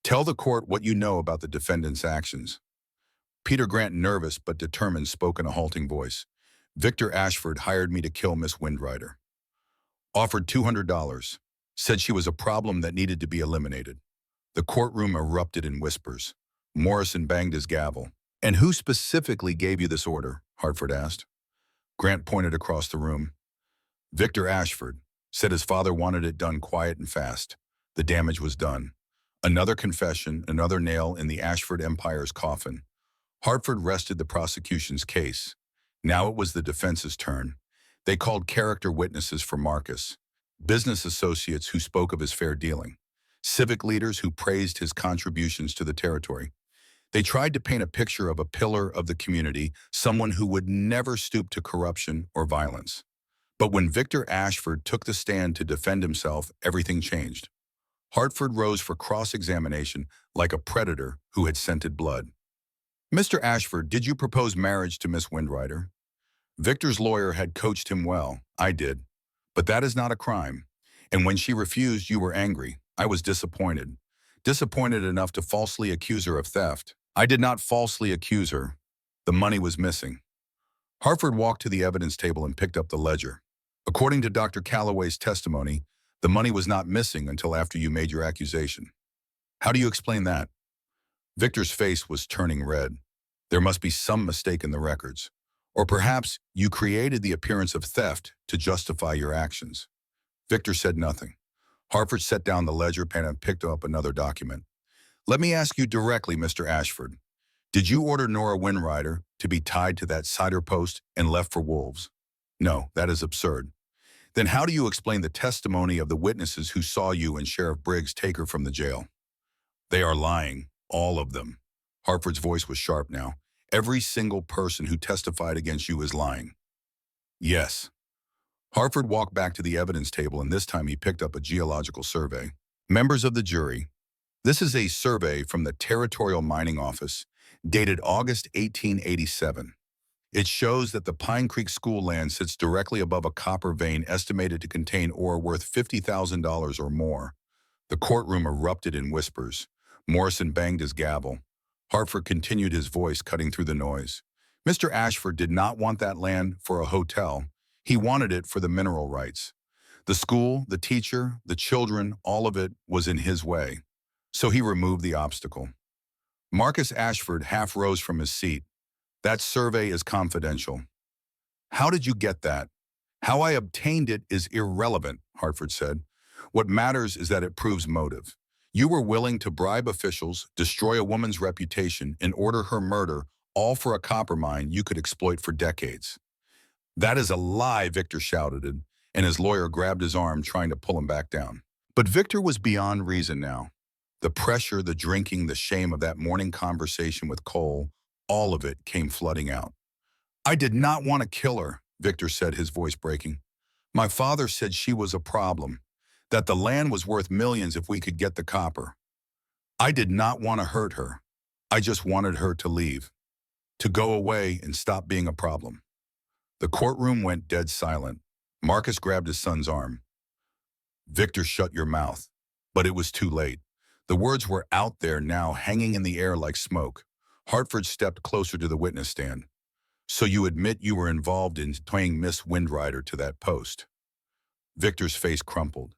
tell the court what you know about the defendant's actions. Peter Grant, nervous but determined, spoke in a halting voice. Victor Ashford hired me to kill Miss Windrider. Offered $200. Said she was a problem that needed to be eliminated. The courtroom erupted in whispers. Morrison banged his gavel. And who specifically gave you this order? Hartford asked. Grant pointed across the room. Victor Ashford said his father wanted it done quiet and fast. The damage was done. Another confession, another nail in the Ashford Empire's coffin. Hartford rested the prosecution's case. Now it was the defense's turn. They called character witnesses for Marcus, business associates who spoke of his fair dealing, civic leaders who praised his contributions to the territory. They tried to paint a picture of a pillar of the community, someone who would never stoop to corruption or violence. But when Victor Ashford took the stand to defend himself, everything changed. Hartford rose for cross-examination like a predator who had scented blood. Mr. Ashford, did you propose marriage to Miss Windrider? Victor's lawyer had coached him well. I did. But that is not a crime. And when she refused, you were angry. I was disappointed. Disappointed enough to falsely accuse her of theft. I did not falsely accuse her. The money was missing. Hartford walked to the evidence table and picked up the ledger. According to Dr. Calloway's testimony, the money was not missing until after you made your accusation. How do you explain that? Victor's face was turning red. There must be some mistake in the records. Or perhaps you created the appearance of theft to justify your actions. Victor said nothing. Hartford set down the ledger pen and picked up another document. Let me ask you directly, Mr. Ashford. Did you order Nora Windrider to be tied to that cider post and left for wolves? No, that is absurd. Then how do you explain the testimony of the witnesses who saw you and Sheriff Briggs take her from the jail? They are lying, all of them. Hartford's voice was sharp now. Every single person who testified against you is lying. Yes. Hartford walked back to the evidence table, and this time he picked up a geological survey. Members of the jury, this is a survey from the Territorial Mining Office, dated August 1887. It shows that the Pine Creek School land sits directly above a copper vein estimated to contain ore worth $50,000 or more. The courtroom erupted in whispers. Morrison banged his gavel. Hartford continued, his voice cutting through the noise. Mr. Ashford did not want that land for a hotel. He wanted it for the mineral rights. The school, the teacher, the children, all of it was in his way. So he removed the obstacle. Marcus Ashford half rose from his seat. That survey is confidential. How did you get that? How I obtained it is irrelevant, Hartford said. What matters is that it proves motive. You were willing to bribe officials, destroy a woman's reputation, and order her murder, all for a copper mine you could exploit for decades. That is a lie, Victor shouted, and his lawyer grabbed his arm, trying to pull him back down. But Victor was beyond reason now. The pressure, the drinking, the shame of that morning conversation with Cole, all of it came flooding out. I did not want to kill her, Victor said, his voice breaking. My father said she was a problem, that the land was worth millions if we could get the copper. I did not want to hurt her. I just wanted her to leave, to go away and stop being a problem. The courtroom went dead silent. Marcus grabbed his son's arm. Victor, shut your mouth. But it was too late. The words were out there now, hanging in the air like smoke. Hartford stepped closer to the witness stand. So you admit you were involved in playing Miss Windrider to that post? Victor's face crumpled.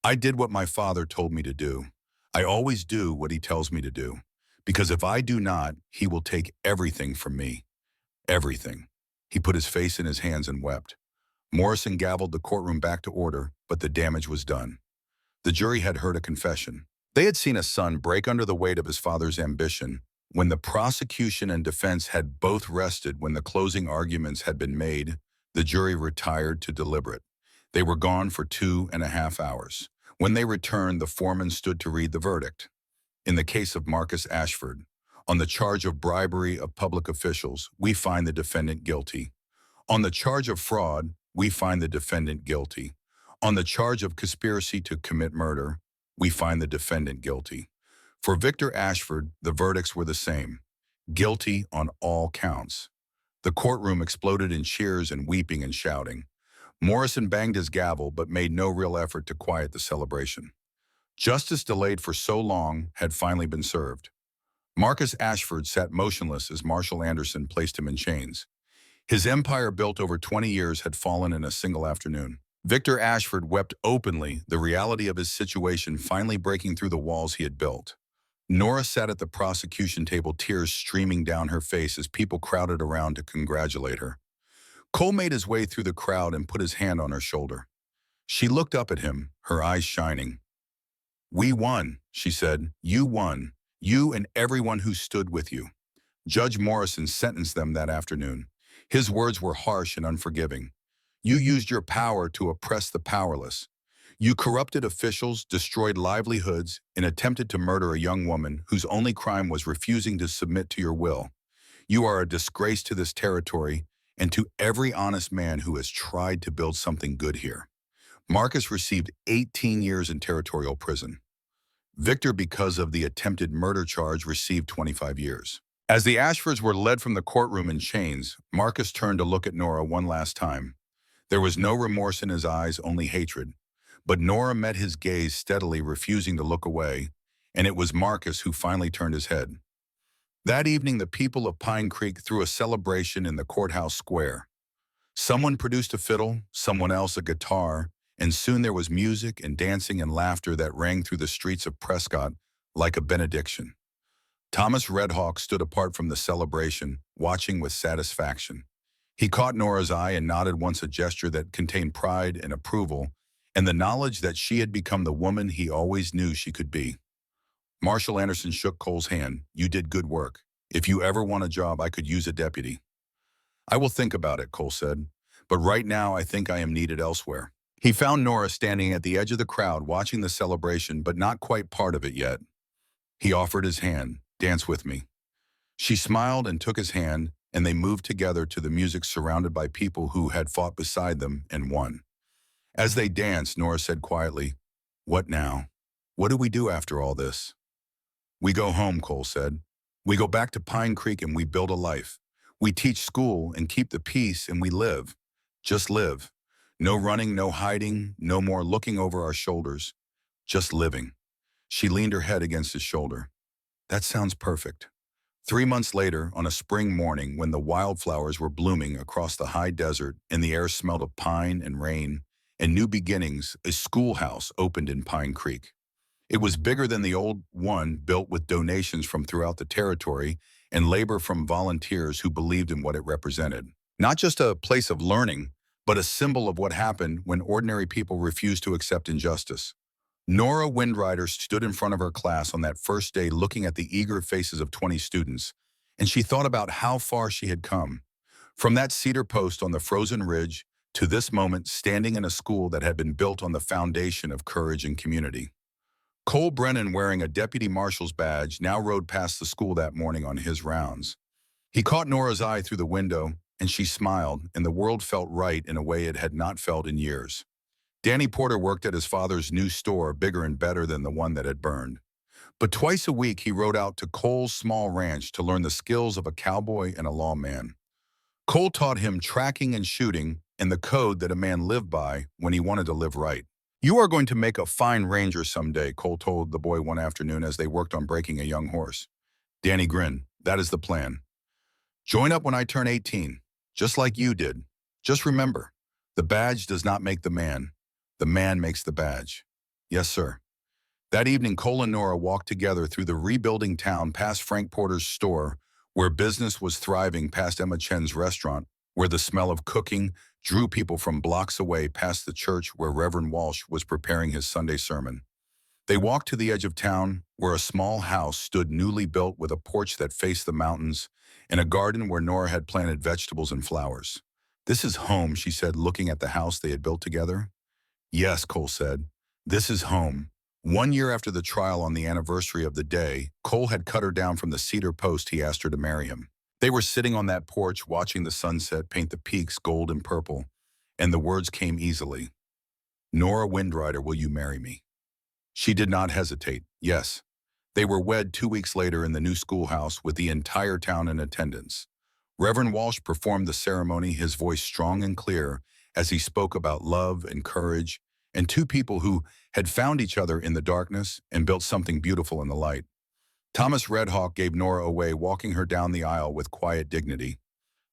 I did what my father told me to do. I always do what he tells me to do. Because if I do not, he will take everything from me. Everything. He put his face in his hands and wept. Morrison gavelled the courtroom back to order, but the damage was done. The jury had heard a confession. They had seen a son break under the weight of his father's ambition. When the prosecution and defense had both rested, when the closing arguments had been made, the jury retired to deliberate. They were gone for 2.5 hours. When they returned, the foreman stood to read the verdict. In the case of Marcus Ashford, on the charge of bribery of public officials, we find the defendant guilty. On the charge of fraud, we find the defendant guilty. On the charge of conspiracy to commit murder, we find the defendant guilty. For Victor Ashford, the verdicts were the same. Guilty on all counts. The courtroom exploded in cheers and weeping and shouting. Morrison banged his gavel but made no real effort to quiet the celebration. Justice delayed for so long had finally been served. Marcus Ashford sat motionless as Marshall Anderson placed him in chains. His empire, built over 20 years, had fallen in a single afternoon. Victor Ashford wept openly, the reality of his situation finally breaking through the walls he had built. Nora sat at the prosecution table, tears streaming down her face as people crowded around to congratulate her. Cole made his way through the crowd and put his hand on her shoulder. She looked up at him, her eyes shining. We won, she said. You won. You and everyone who stood with you. Judge Morrison sentenced them that afternoon. His words were harsh and unforgiving. You used your power to oppress the powerless. You corrupted officials, destroyed livelihoods, and attempted to murder a young woman whose only crime was refusing to submit to your will. You are a disgrace to this territory and to every honest man who has tried to build something good here. Marcus received 18 years in territorial prison. Victor, because of the attempted murder charge, received 25 years. As the Ashfords were led from the courtroom in chains, Marcus turned to look at Nora one last time. There was no remorse in his eyes, only hatred. But Nora met his gaze steadily, refusing to look away, and it was Marcus who finally turned his head. That evening, the people of Pine Creek threw a celebration in the courthouse square. Someone produced a fiddle, someone else a guitar, and soon there was music and dancing and laughter that rang through the streets of Prescott like a benediction. Thomas Redhawk stood apart from the celebration, watching with satisfaction. He caught Nora's eye and nodded once, a gesture that contained pride and approval, and the knowledge that she had become the woman he always knew she could be. Marshall Anderson shook Cole's hand. You did good work. If you ever want a job, I could use a deputy. I will think about it, Cole said, but right now I think I am needed elsewhere. He found Nora standing at the edge of the crowd, watching the celebration, but not quite part of it yet. He offered his hand. Dance with me. She smiled and took his hand, and they moved together to the music, surrounded by people who had fought beside them and won. As they danced, Nora said quietly, What now? What do we do after all this? We go home, Cole said. We go back to Pine Creek and we build a life. We teach school and keep the peace and we live. Just live. No running, no hiding, no more looking over our shoulders. Just living. She leaned her head against his shoulder. That sounds perfect. 3 months later, on a spring morning when the wildflowers were blooming across the high desert and the air smelled of pine and rain and new beginnings, a schoolhouse opened in Pine Creek. It was bigger than the old one, built with donations from throughout the territory and labor from volunteers who believed in what it represented. Not just a place of learning, but a symbol of what happened when ordinary people refused to accept injustice. Nora Windrider stood in front of her class on that first day, looking at the eager faces of 20 students, and she thought about how far she had come. From that cedar post on the frozen ridge to this moment, standing in a school that had been built on the foundation of courage and community. Cole Brennan, wearing a deputy marshal's badge, now rode past the school that morning on his rounds. He caught Nora's eye through the window, and she smiled, and the world felt right in a way it had not felt in years. Danny Porter worked at his father's new store, bigger and better than the one that had burned. But twice a week he rode out to Cole's small ranch to learn the skills of a cowboy and a lawman. Cole taught him tracking and shooting and the code that a man lived by when he wanted to live right. "You are going to make a fine ranger someday," Cole told the boy one afternoon as they worked on breaking a young horse. Danny grinned. "That is the plan. Join up when I turn 18, just like you did. Just remember, the badge does not make the man makes the badge." "Yes, sir." That evening, Cole and Nora walked together through the rebuilding town, past Frank Porter's store, where business was thriving, past Emma Chen's restaurant, where the smell of cooking drew people from blocks away, past the church where Reverend Walsh was preparing his Sunday sermon. They walked to the edge of town, where a small house stood newly built with a porch that faced the mountains and a garden where Nora had planted vegetables and flowers. "This is home," she said, looking at the house they had built together. "Yes," Cole said, "this is home." 1 year after the trial, on the anniversary of the day Cole had cut her down from the cedar post he asked her to marry him. They were sitting on that porch watching the sunset paint the peaks gold and purple, and the words came easily. "Nora Windrider, will you marry me?" She did not hesitate. Yes. They were wed 2 weeks later in the new schoolhouse with the entire town in attendance. Reverend Walsh performed the ceremony, his voice strong and clear as he spoke about love and courage and two people who had found each other in the darkness and built something beautiful in the light. Thomas Redhawk gave Nora away, walking her down the aisle with quiet dignity.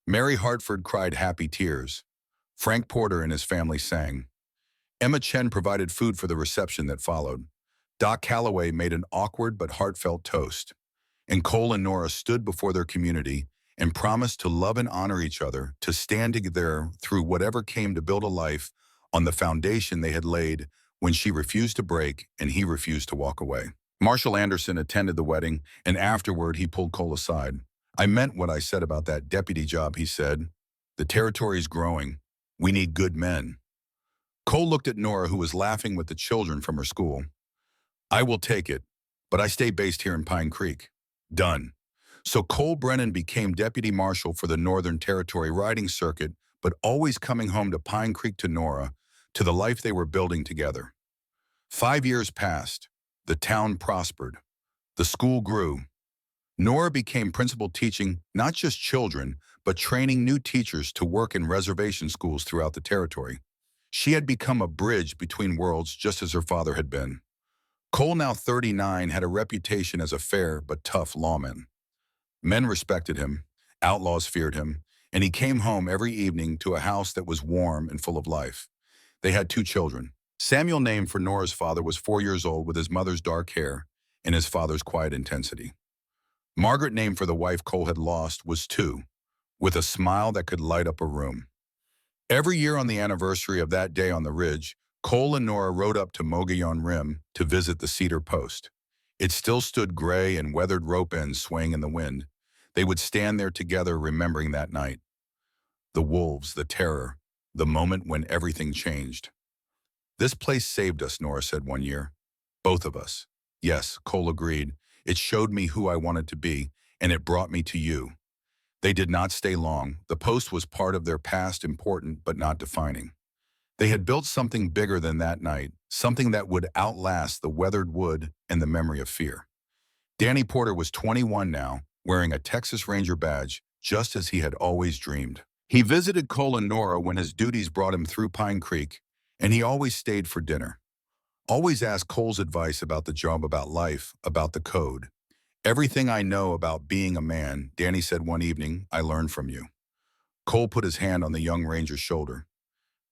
Mary Hartford cried happy tears. Frank Porter and his family sang. Emma Chen provided food for the reception that followed. Doc Calloway made an awkward but heartfelt toast. And Cole and Nora stood before their community and promised to love and honor each other, to stand together through whatever came, to build a life on the foundation they had laid when she refused to break and he refused to walk away. Marshall Anderson attended the wedding, and afterward he pulled Cole aside. "I meant what I said about that deputy job," he said. "The territory's growing. We need good men." Cole looked at Nora, who was laughing with the children from her school. "I will take it, but I stay based here in Pine Creek." "Done." So Cole Brennan became deputy marshal for the Northern Territory riding circuit, but always coming home to Pine Creek, to Nora, to the life they were building together. 5 years passed. The town prospered. The school grew. Nora became principal, teaching not just children, but training new teachers to work in reservation schools throughout the territory. She had become a bridge between worlds, just as her father had been. Cole, now 39, had a reputation as a fair but tough lawman. Men respected him, outlaws feared him, and he came home every evening to a house that was warm and full of life. They had 2 children. Samuel, named for Nora's father, was 4 years old, with his mother's dark hair and his father's quiet intensity. Margaret, named for the wife Cole had lost, was 2, with a smile that could light up a room. Every year on the anniversary of that day on the ridge, Cole and Nora rode up to Mogollon Rim to visit the cedar post. It still stood gray and weathered, rope ends swaying in the wind. They would stand there together, remembering that night. The wolves, the terror, the moment when everything changed. "This place saved us," Nora said one year. "Both of us." "Yes," Cole agreed. "It showed me who I wanted to be, and it brought me to you." They did not stay long. The post was part of their past, important but not defining. They had built something bigger than that night, something that would outlast the weathered wood and the memory of fear. Danny Porter was 21 now, wearing a Texas Ranger badge, just as he had always dreamed. He visited Cole and Nora when his duties brought him through Pine Creek, and he always stayed for dinner. Always asked Cole's advice about the job, about life, about the code. "Everything I know about being a man," Danny said one evening, "I learned from you." Cole put his hand on the young ranger's shoulder.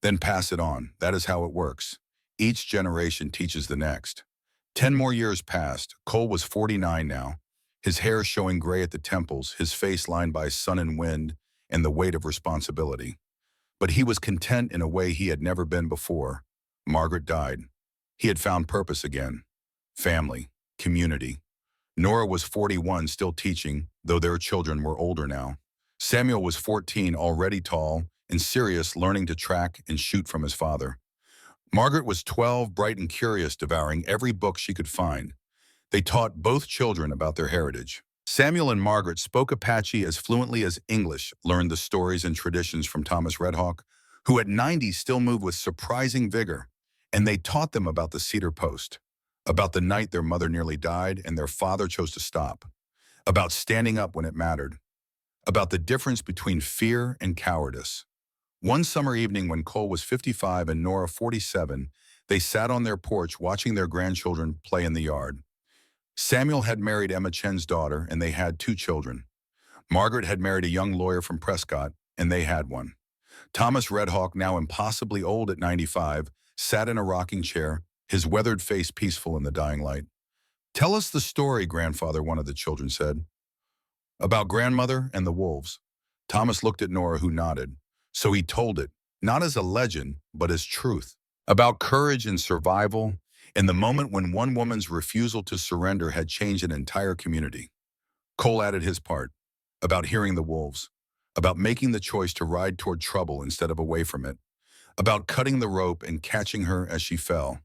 "Then pass it on. That is how it works. Each generation teaches the next." 10 more years passed. Cole was 49 now, his hair showing gray at the temples, his face lined by sun and wind and the weight of responsibility. But he was content in a way he had never been before. Margaret died. He had found purpose again. Family, community. Nora was 41, still teaching, though their children were older now. Samuel was 14, already tall and serious, learning to track and shoot from his father. Margaret was 12, bright and curious, devouring every book she could find. They taught both children about their heritage. Samuel and Margaret spoke Apache as fluently as English, learned the stories and traditions from Thomas Redhawk, who at 90 still moved with surprising vigor, and they taught them about the cedar post, about the night their mother nearly died and their father chose to stop, about standing up when it mattered, about the difference between fear and cowardice. One summer evening when Cole was 55 and Nora 47, they sat on their porch watching their grandchildren play in the yard. Samuel had married Emma Chen's daughter, and they had two children. Margaret had married a young lawyer from Prescott, and they had one. Thomas Redhawk, now impossibly old at 95, sat in a rocking chair, his weathered face peaceful in the dying light. "Tell us the story, grandfather," one of the children said. "About grandmother and the wolves." Thomas looked at Nora, who nodded. So he told it, not as a legend, but as truth. About courage and survival, in the moment when one woman's refusal to surrender had changed an entire community. Cole added his part, about hearing the wolves, about making the choice to ride toward trouble instead of away from it, about cutting the rope and catching her as she fell.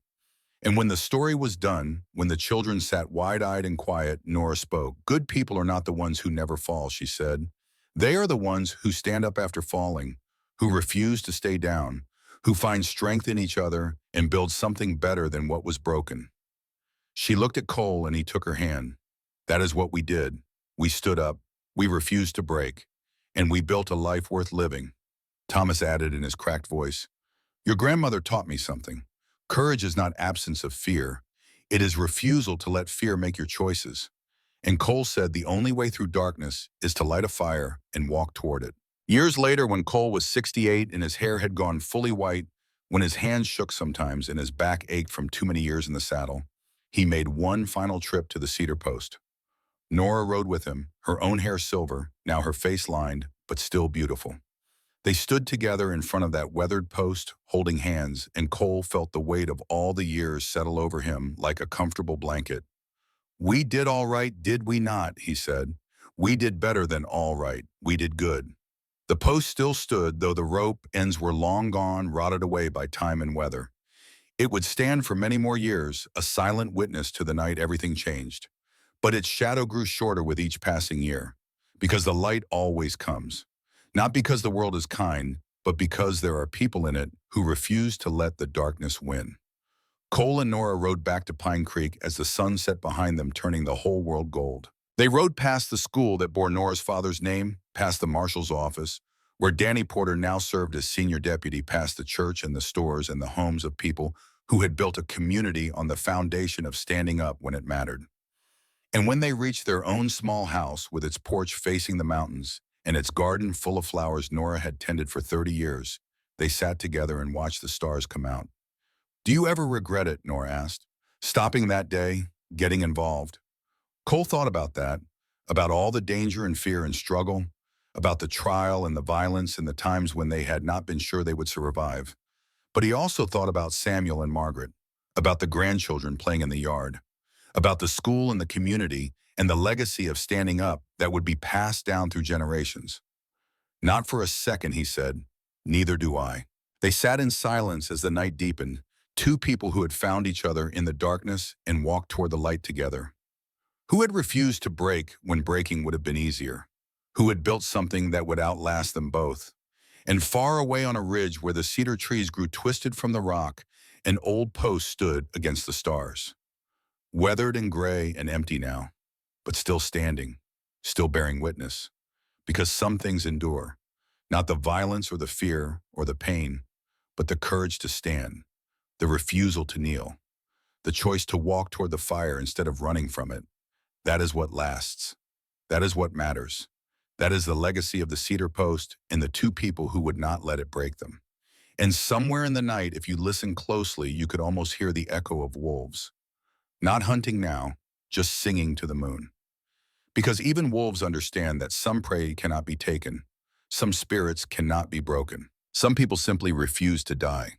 And when the story was done, when the children sat wide-eyed and quiet, Nora spoke. "Good people are not the ones who never fall," she said. "They are the ones who stand up after falling, who refuse to stay down, who find strength in each other and build something better than what was broken." She looked at Cole and he took her hand. "That is what we did. We stood up. We refused to break. And we built a life worth living." Thomas added in his cracked voice, "Your grandmother taught me something. Courage is not absence of fear. It is refusal to let fear make your choices." And Cole said the only way through darkness is to light a fire and walk toward it. Years later, when Cole was 68 and his hair had gone fully white, when his hands shook sometimes and his back ached from too many years in the saddle, he made one final trip to the cedar post. Nora rode with him, her own hair silver, now her face lined, but still beautiful. They stood together in front of that weathered post, holding hands, and Cole felt the weight of all the years settle over him like a comfortable blanket. "We did all right, did we not?" he said. "We did better than all right. We did good." The post still stood, though the rope ends were long gone, rotted away by time and weather. It would stand for many more years, a silent witness to the night everything changed. But its shadow grew shorter with each passing year, because the light always comes. Not because the world is kind, but because there are people in it who refuse to let the darkness win. Cole and Nora rode back to Pine Creek as the sun set behind them, turning the whole world gold. They rode past the school that bore Nora's father's name, past the marshal's office, where Danny Porter now served as senior deputy, past the church and the stores and the homes of people who had built a community on the foundation of standing up when it mattered. And when they reached their own small house with its porch facing the mountains and its garden full of flowers Nora had tended for 30 years, they sat together and watched the stars come out. "Do you ever regret it?" Nora asked. "Stopping that day, getting involved?" Cole thought about that, about all the danger and fear and struggle, about the trial and the violence and the times when they had not been sure they would survive. But he also thought about Samuel and Margaret, about the grandchildren playing in the yard, about the school and the community and the legacy of standing up that would be passed down through generations. "Not for a second," he said. "Neither do I." They sat in silence as the night deepened, two people who had found each other in the darkness and walked toward the light together. Who had refused to break when breaking would have been easier? Who had built something that would outlast them both? And far away on a ridge where the cedar trees grew twisted from the rock, an old post stood against the stars. Weathered and gray and empty now, but still standing, still bearing witness. Because some things endure, not the violence or the fear or the pain, but the courage to stand, the refusal to kneel, the choice to walk toward the fire instead of running from it. That is what lasts. That is what matters. That is the legacy of the cedar post and the two people who would not let it break them. And somewhere in the night, if you listen closely, you could almost hear the echo of wolves. Not hunting now, just singing to the moon. Because even wolves understand that some prey cannot be taken, some spirits cannot be broken. Some people simply refuse to die.